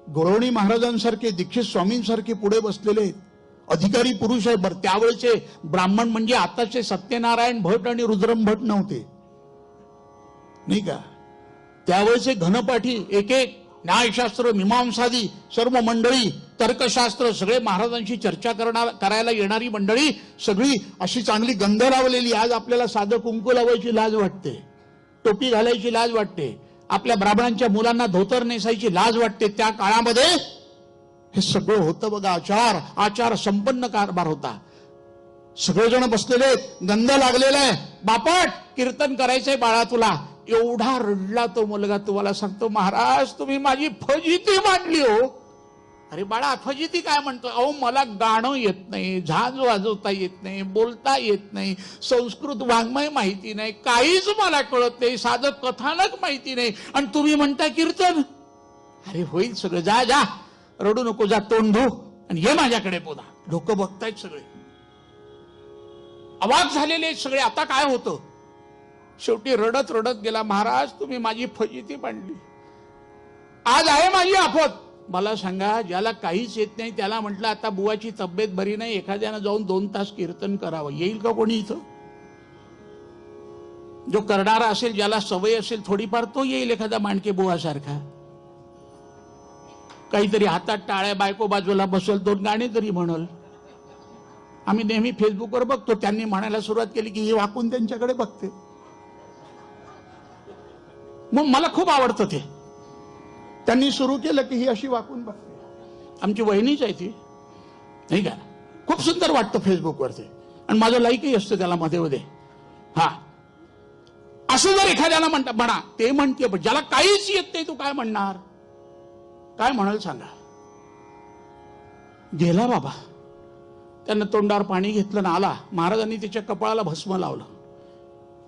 गोळवणी महाराजांसारखे, दीक्षित स्वामींसारखे पुढे बसलेले अधिकारी पुरुष आहे. बरं, त्यावेळेचे ब्राह्मण म्हणजे आताचे सत्यनारायण भट आणि रुद्रम भट नव्हते, नाही का? त्यावेळेचे घनपाठी एक एक न्यायशास्त्र, मीमांसादी सर्व मंडळी, तर्कशास्त्र सगळे महाराजांची चर्चा करायला येणारी मंडळी सगळी अशी चांगली गंध लावलेली. आज आपल्याला साधं कुंकू लावायची लाज वाटते, टोपी घालायची लाज वाटते, आपल्या ब्राह्मणांच्या मुलांना धोतर नेसायची लाज वाटते. त्या काळामध्ये हे सगळं होतं बघा. आचार संपन्न कारभार होता. सगळेजण बसलेले, गंध लागलेला आहे. बापट कीर्तन करायचंय बाळा तुला. एवढा रडला तो मुलगा, तुम्हाला सांगतो, महाराज तुम्ही माझी फजिती मांडली हो. अरे बाळा, फजिती काय म्हणतो? अहो मला गाणं येत नाही, झांज वाजवता येत नाही, बोलता येत नाही, संस्कृत वाङ्मय माहिती नाही, काहीच मला कळत नाही, साधं कथानक माहिती नाही, आणि तुम्ही म्हणता कीर्तन? अरे होईल सगळं, जा जा, रडू नको, जा तोंड धू आणि ये माझ्याकडे पुन्हा. लोक बघतायत सगळे, अवाक झालेले सगळे. आता काय होतं? शेवटी रडत रडत गेला. महाराज तुम्ही माझी फजिती मांडली, आज आहे माझी आफत. मला सांगा, ज्याला काहीच येत नाही त्याला म्हटलं आता बुवाची तब्येत बरी नाही, एखाद्यानं जाऊन 2 तास कीर्तन करावं, येईल का कोणी इथं? जो करणारा असेल, ज्याला सवय असेल थोडीफार, तो येईल. एखादा मांडके बुवा सारखा काहीतरी हातात टाळ्या, बायको बाजूला बसल, 2 गाणी तरी म्हणल. आम्ही नेहमी फेसबुकवर बघतो, त्यांनी म्हणायला सुरुवात केली की ही वाकून त्यांच्याकडे बघते. मग मला खूप आवडतं ते. त्यांनी सुरू केलं की ही अशी वाकून बघते. आमची वहिनीच आहे ती, नाही का. खूप सुंदर वाटतं फेसबुकवरती, आणि माझं लाईकही असतं त्याला मध्ये मध्ये. हा, असं जर एखाद्याला म्हणा, ते म्हणते ज्याला काहीच येत नाही, तू काय म्हणणार, काय म्हणाल सांगा. गेला बाबा, त्यानं तोंडावर पाणी घेतलं ना आला. महाराजांनी त्याच्या कपाळाला भस्म लावलं.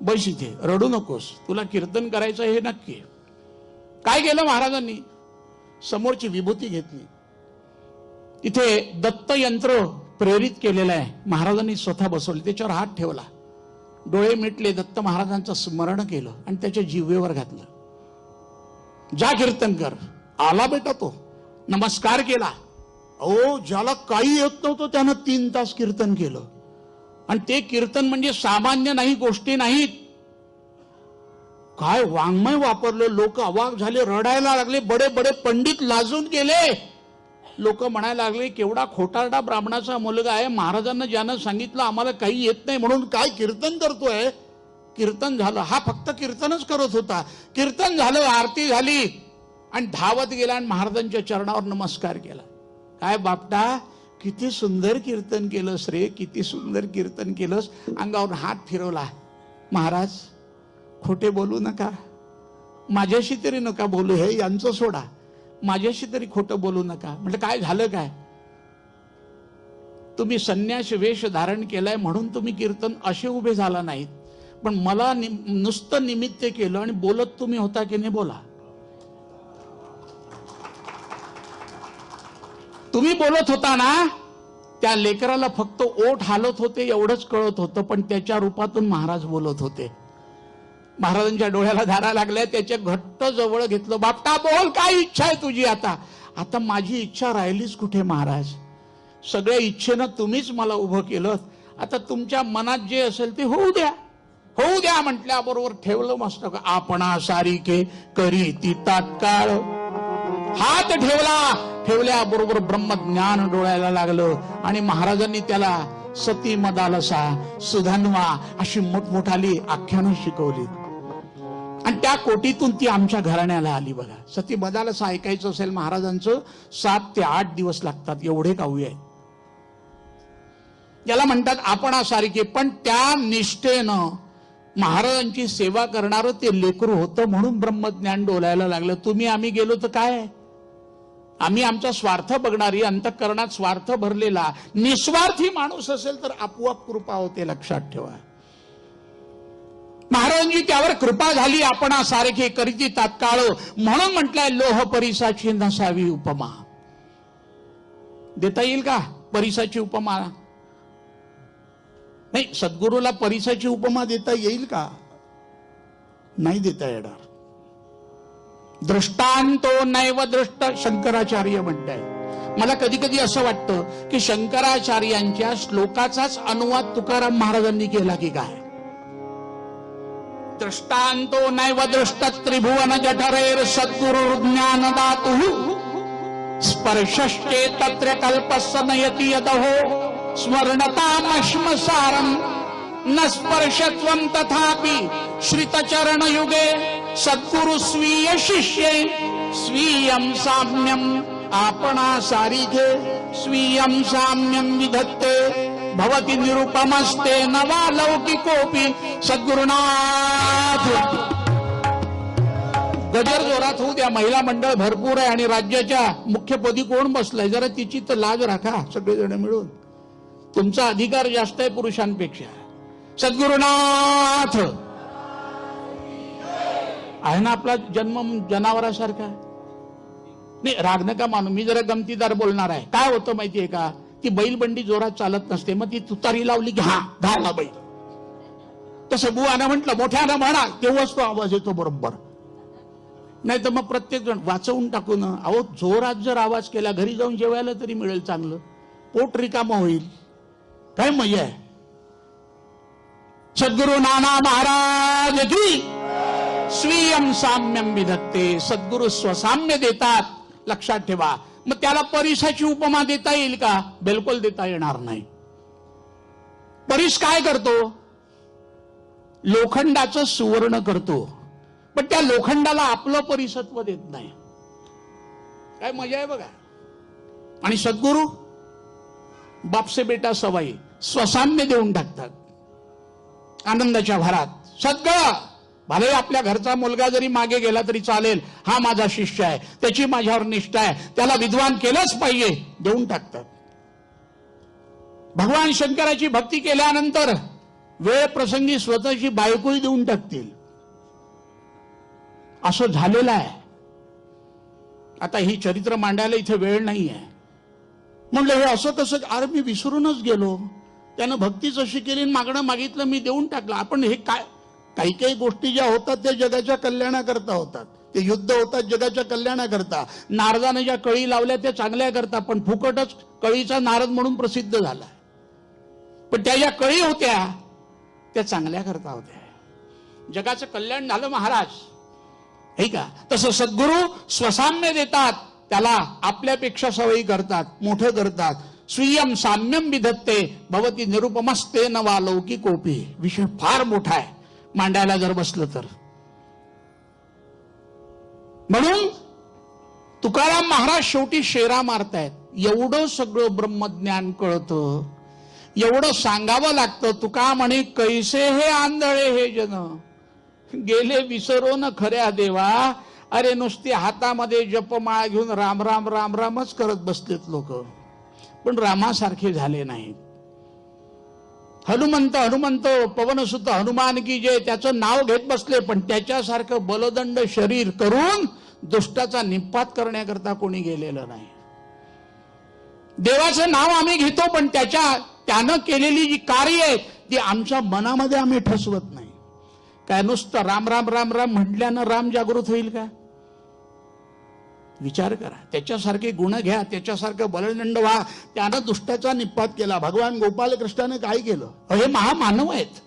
बस इथे, रडू नकोस, तुला कीर्तन करायचं हे नक्की. काय केलं महाराजांनी, समोरची विभूती घेतली. इथे दत्त यंत्र प्रेरित केलेलं आहे, महाराजांनी स्वतः बसवले. त्याच्यावर हात ठेवला, डोळे मिटले, दत्त महाराजांचं स्मरण केलं आणि त्याच्या जिव्हेवर घातलं. जा कीर्तन कर. आला बेटा तो, नमस्कार केला. अहो, ज्याला काही येत नव्हतं त्यानं 3 तास कीर्तन केलं. आणि ते कीर्तन म्हणजे सामान्य नाही, गोष्टी नाहीत. काय वाङ्मय वापरलं. लोक अवाक झाले, रडायला लागले. बडे बडे पंडित लाजून गेले. लोक म्हणायला लागले, केवढा खोटारडा ब्राह्मणाचा मुलगा आहे. महाराजांना ज्यानं सांगितलं आम्हाला काही येत नाही म्हणून काय कीर्तन करतोय. कीर्तन झालं. हा फक्त कीर्तनच करत होता. कीर्तन झालं, आरती झाली, आणि धावत गेला आणि महाराजांच्या चरणावर नमस्कार केला. काय बापटा, किती सुंदर कीर्तन केलंस रे, किती सुंदर कीर्तन केलंस. अंगावर हात फिरवला. महाराज, खोटे बोलू नका, माझ्याशी तरी नका बोलू, हे यांचं सोडा, माझ्याशी तरी खोटं बोलू नका. म्हटलं काय झालं काय. तुम्ही संन्यास वेश धारण केलाय म्हणून तुम्ही कीर्तन असे उभे झाला नाहीत, पण मला नुसतं निमित्त केलं आणि बोलत तुम्ही होता की नाही. बोला, तुम्ही बोलत होता ना, त्या लेकराला फक्त ओठ हालत होते एवढंच कळत होतं, पण त्याच्या रूपातून महाराज बोलत होते. महाराजांच्या डोळ्याला धारा लागल्या. त्याच्या घट्ट जवळ घेतलं. बापटा बोल, काय इच्छा आहे तुझी आता. आता माझी इच्छा राहिलीच कुठे महाराज, सगळ्या इच्छेनं तुम्हीच मला उभं केलं. आता तुमच्या मनात जे असेल ते होऊ द्या. होऊ द्या म्हटल्याबरोबर ठेवलं मस्त. आपणा सारिके करी ती तात्काळ. हात ठेवला. ठेवल्याबरोबर ब्रह्मज्ञान डोळ्याला लागलं आणि महाराजांनी त्याला सती मदालसा, सुधन्वा अशी मोठमोठाली आख्यानं शिकवली. आणि त्या कोटीतून ती आमच्या घराण्याला आली. बघा, सती मदालसा ऐकायचं असेल महाराजांचं 7 ते 8 दिवस लागतात, एवढे काव्य आहे. याला म्हणतात आपणासारखे. पण त्या निष्ठेनं महाराजांची सेवा करणारं ते लेकरू होतं म्हणून ब्रह्मज्ञान डोलायला लागलं. तुम्ही आम्ही गेलो तर काय, आम्ही आमचा स्वार्थ बघणारी, अंतःकरणात स्वार्थ भरलेला निस्वार्थी माणूस असेल तर आपोआप कृपा होते, लक्षात ठेवा. महाराजांची त्यावर कृपा झाली. आपणासारखे करीती तात्काळ म्हणून म्हटलंय लोह परिसाची नसावी उपमा. देता येईल का परिसाची उपमा. नाही, सद्गुरूला परिसाची उपमा देता येईल का, नाही देता येणार. दृष्टांतो नैव दृष्ट, शंकराचार्य म्हणताय. मला कधी कधी असं वाटतं की शंकराचार्यांच्या श्लोकाचाच अनुवाद तुकाराम महाराजांनी केला की काय. दृष्टांतो नैव दृष्ट त्रिभुवन जठरेर सद्गुरु ज्ञान दातु स्पर्शश्चे तत्र कल्पस्स नयति यदहो स्मरणतामश्मसारं न स्पर्शत्वं तथापि श्रितचरण युगे सद्गुरु स्वीय शिष्ये स्वीयं साम्यं आपणासारिखे स्वीयं साम्यं विधत्ते भवति निरुपमस्ते नवा लौकिकोपि सद्गुरुनाथ. गजर जोरात होऊ द्या. महिला मंडळ भरपूर आहे आणि राज्याच्या मुख्यपदी कोण बसलाय, जरा तिची तर लाज राखा सगळेजण मिळून. तुमचा अधिकार जास्त आहे पुरुषांपेक्षा. सद्गुरुनाथ आहे ना. आपला जन्म जनावरासारखा नाही. राग नका मानू, मी जरा गमतीदार बोलणार आहे. काय होतं माहितीये का, ती बैलबंडी जोरात चालत नसते, मग ती तुतारी लावली की हा धावला बैल. तसं बुवानं म्हटलं मोठ्यानं म्हणा, तेव्हाच तो आवाज येतो बरोबर. नाही तर मग प्रत्येक जण वाचवून टाकून. अहो, जोरात जर आवाज केला घरी जाऊन जेवायला तरी मिळेल चांगलं, पोट रिकामं होईल. काय मजा आहे. सद्गुरु नाना महाराज की स्वीयं साम्यं विधत्ते. सद्गुरु स्वसाम्य देतात, लक्षात ठेवा. मग त्याला परिसाची उपमा देता येईल का, बिलकुल देता येणार नाही. परिस काय करतो, लोखंडाचं सुवर्ण करतो. पण त्या लोखंडाला आपलं परिसत्व देत नाही. काय मजा आहे बघा. आणि सद्गुरू बापसे बेटा सवाई स्वसाम्य देऊन टाकतात आनंदाच्या भरात. सगळं भले आपल्या घरचा मुलगा जरी मागे गेला तरी चालेल, हा माझा शिष्य आहे, त्याची माझ्यावर निष्ठा आहे, त्याला विद्वान केलंच पाहिजे, देऊन टाकतात. भगवान शंकराची भक्ती केल्यानंतर वेळ प्रसंगी स्वतःची बायकोही देऊन टाकतील, असं झालेलं आहे. आता ही चरित्र मांडायला इथे वेळ नाही आहे. म्हणलं हे असं कसं, अरे मी विसरूनच गेलो, त्यानं भक्तीच अशी केली, मागणं मागितलं मी देऊन टाकलं. आपण हे काय, काही काही गोष्टी ज्या होतात त्या जगाच्या कल्याणाकरता होतात. ते युद्ध होतात जगाच्या कल्याणाकरता. नारदाने ज्या कळी लावल्या त्या चांगल्या करता, पण फुकटच कळीचा नारद म्हणून प्रसिद्ध झाला. पण त्या ज्या कळी होत्या त्या चांगल्या करता होत्या, जगाचं कल्याण झालं महाराज, हे का. तसं सद्गुरू स्वसाम्य देतात, त्याला आपल्यापेक्षा सवयी करतात, मोठं करतात. स्वीयम साम्यम विधत्ते भवती निरुपमस्ते न वा लौकिकोपी. विषय फार मोठा आहे मांडायला जर बसलं तर. म्हणून तुकाराम महाराज शेवटी शेरा मारतायत. एवढं सगळं ब्रह्मज्ञान कळतं, एवढं सांगावं लागतं. तुका म्हणे कैसे हे आंधळे हे जन गेले विसरून खऱ्या देवा. अरे नुसते हातामध्ये जपमाळ घेऊन राम राम राम रामच करत बसलेत लोक, पण रामासारखे झाले नाहीत. हनुमंत हनुमंत पवनसुत हनुमान की जय त्याचं नाव घेत बसले, पण त्याच्यासारखं बलदंड शरीर करून दुष्टाचा निपात करण्याकरता कोणी गेलेलं नाही. देवाचं नाव आम्ही घेतो, पण त्यानं केलेली जी कार्य आहेत ती आमच्या मनामध्ये आम्ही ठसवत नाही. काय नुसतं राम राम राम राम म्हटल्यानं राम जागृत होईल का? विचार करा. त्याच्यासारखे गुण घ्या, त्याच्यासारखं बलदंड व्हा. त्यानं दुष्टाचा निपात केला. भगवान गोपालकृष्णाने काय केलं? हे महामानव आहेत,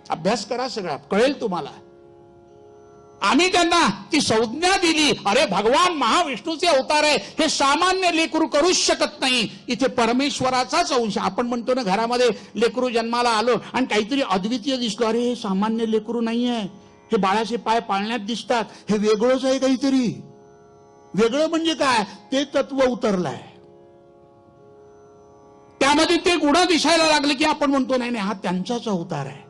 अभ्यास करा, सगळा कळेल तुम्हाला. आम्ही त्यांना ती संज्ञा दिली, अरे भगवान महाविष्णूचे अवतार आहे, हे सामान्य लेकरू करूच शकत नाही. इथे परमेश्वराचाच अंश. आपण म्हणतो ना, घरामध्ये लेकरू जन्माला आलो आणि काहीतरी अद्वितीय दिसलो, अरे हे सामान्य लेकरू नाही आहे, हे बाळाचे पाय पाळण्यात दिसतात, हे वेगळंच आहे काहीतरी. वेगळं म्हणजे काय? ते तत्व उतरलंय, त्यामध्ये ते गुण दिसायला लागले की आपण म्हणतो नाही नाही हा त्यांचाच अवतार आहे.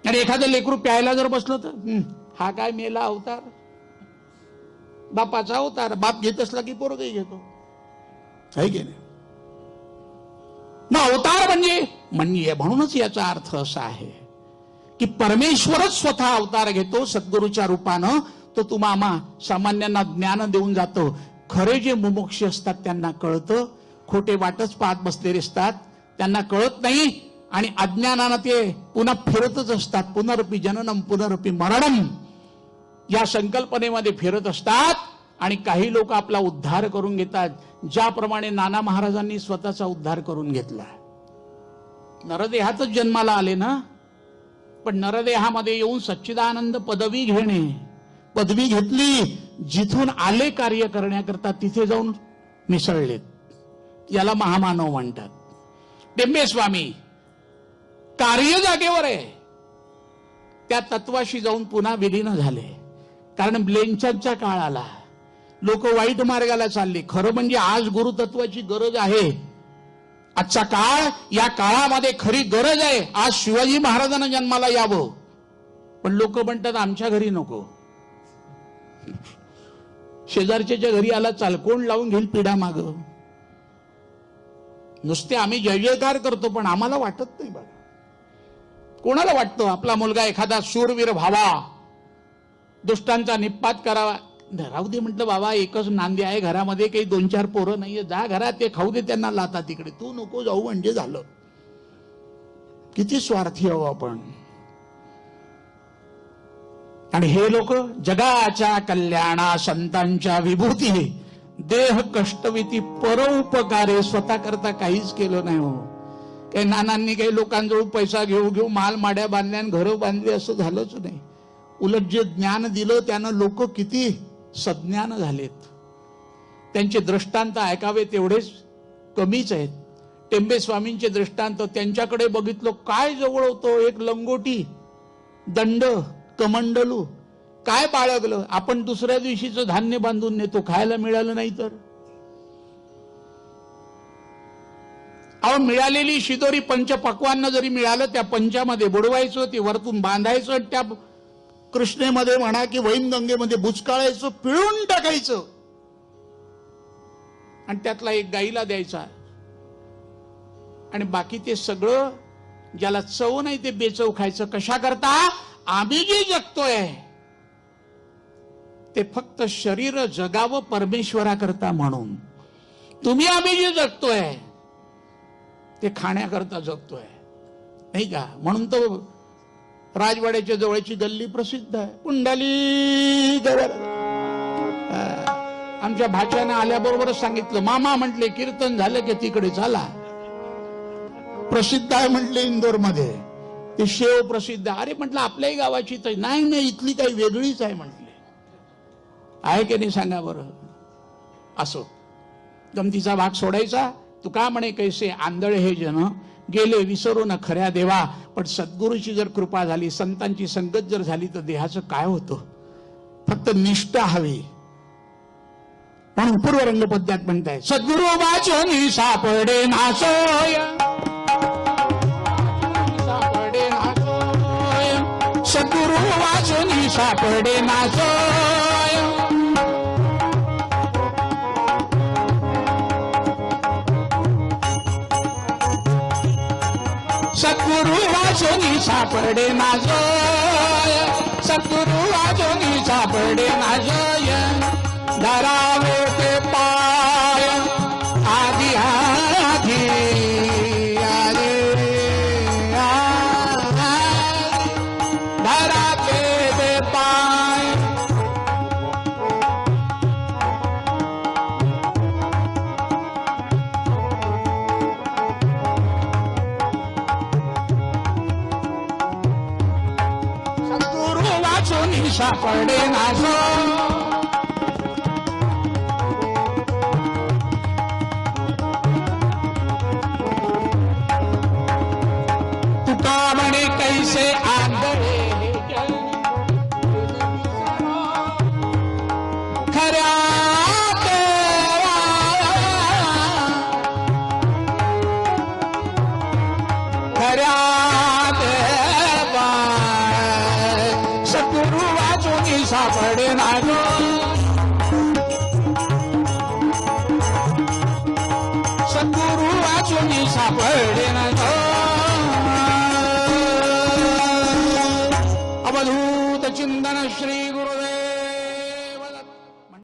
आणि एखादं लेकरू प्यायला जर बसलं तर हा काय मेला अवतार, बापाचा अवतार. बाप घेत असला की पोरगही घेतो, आहे की नाही? मग अवतार म्हणजे म्हणूनच याचा अर्थ असा आहे की परमेश्वरच स्वतः अवतार घेतो सद्गुरूच्या रूपानं. तो तुम्हा सामान्यांना ज्ञान देऊन जातो. खरे जे मुमुक्ष असतात त्यांना कळतं, खोटे वाटच पाहत बसलेले असतात त्यांना कळत नाही, आणि अज्ञानानं ते पुन्हा फिरतच असतात. पुनरपी जननम पुनरपी मरणम या संकल्पनेमध्ये फिरत असतात. आणि काही लोक आपला उद्धार करून घेतात, ज्याप्रमाणे नाना महाराजांनी स्वतःचा उद्धार करून घेतला. नरदेहातच जन्माला आले ना, पण नरदेहामध्ये येऊन सच्चिदानंद पदवी पदवी घेतली, जिथून आले कार्य करण्याकरता तिथे जाऊन मिसळलेत. याला महामानव म्हणतात. टेंबे स्वामी कार्य जागेवर आहे, त्या तत्वाशी जाऊन पुन्हा विलीन झाले. कारण ब्लेंचनचा काळ आला, लोक वाईट मार्गाला चालले. खरं म्हणजे आज गुरुतत्वाची गरज आहे. आजचा काळ, या काळामध्ये खरी गरज आहे. आज शिवाजी महाराजांना जन्माला यावं, पण लोक म्हणतात आमच्या घरी नको, शेजारच्या घरी आला चाल, कोण लावून घेईल पिढा माग. नुसते आम्ही जय जयकार करतो, पण आम्हाला वाटत नाही बघा. कोणाला वाटतं आपला मुलगा एखादा शूरवीर व्हावा, दुष्टांचा निपात करावा? राहू दे म्हटलं बाबा, एकच नांदी आहे घरामध्ये, काही 2-4 पोरं नाहीये, जा घरात, ते खाऊ दे त्यांना लाता तिकडे, तू नको जाऊ म्हणजे झालं. किती स्वार्थी आहो आपण. आणि हे लोक जगाच्या कल्याणा संतांच्या विभूती देह कष्टविती परोपकारे स्वतः करता काहीच केलं नाही. हो, काही नानांनी काही लोकांजवळ पैसा घेऊ माल माड्या बांधल्या आणि घरं बांधली असं झालंच नाही. उलट जे ज्ञान दिलं त्यानं लोक किती सज्ञान झालेत. त्यांचे दृष्टांत ऐकावे तेवढेच कमीच आहेत. टेंबे स्वामींचे दृष्टांत त्यांच्याकडे बघितलं, काय जवळ होतो, एक लंगोटी, दंड, कमंडलू काय बाळगलं? आपण दुसऱ्या दिवशीचं धान्य बांधून नेतो, खायला मिळालं नाही तर. अहो, मिळालेली शिदोरी पंचपक्वान्न जरी मिळालं, त्या पंचामध्ये बुडवायचं, ती वरतून बांधायचं, त्या कृष्णेमध्ये म्हणा की वैनगंगेमध्ये बुचकाळायचं, पिळून टाकायचं आणि त्यातला एक गाईला द्यायचा. आणि बाकी ते सगळं ज्याला चव नाही ते बेचव खायचं. कशा करता? आम्ही जे जगतोय ते फक्त शरीर जगावं परमेश्वराकरता म्हणून. तुम्ही आम्ही जे जगतोय ते खाण्याकरता जगतोय, नाही का? म्हणून तो राजवाड्याच्या जवळची गल्ली प्रसिद्ध आहे, पुंडली. आमच्या भाच्यानं आल्याबरोबरच सांगितलं, मामा म्हटले कीर्तन झालं की तिकडे चला, प्रसिद्ध आहे म्हटले इंदोर मध्ये ते शेव प्रसिद्ध. अरे म्हटलं आपल्याही गावाची तर नाही, नाही इथली काही वेगळीच आहे म्हटले. आहे की नाही सांगा बरं? असो, गमतीचा भाग सोडायचा. तू का म्हणे कैसे आंधळे हे जन गेले विसरून खऱ्या देवा. पण सद्गुरूची जर कृपा झाली, संतांची संगत जर झाली तर देहाचं काय होतं? फक्त निष्ठा हवी. म्हणून पूर्व रंगपद्यात म्हणताय, सद्गुरु वाचोनी सापडे नासोय, सापडे नासोय, सद्गुरु वाचोनी सापडे नासोय. सद्गुरु वाचोनी सापडे नासोय, सद्गुरु वाचोनी सापडे नासोय. धरावे ते पाय आधी आधी धरावे ते पाय. सद्गुरु वाचोनी सापडे नासो. कैसे आंधळे खऱ्या देवा, खऱ्या देवा. सद्गुरु वाचोनी सापडे नासो, सद्गुरु वाचोनी सापडे नासो. अवधूत चिंतन श्री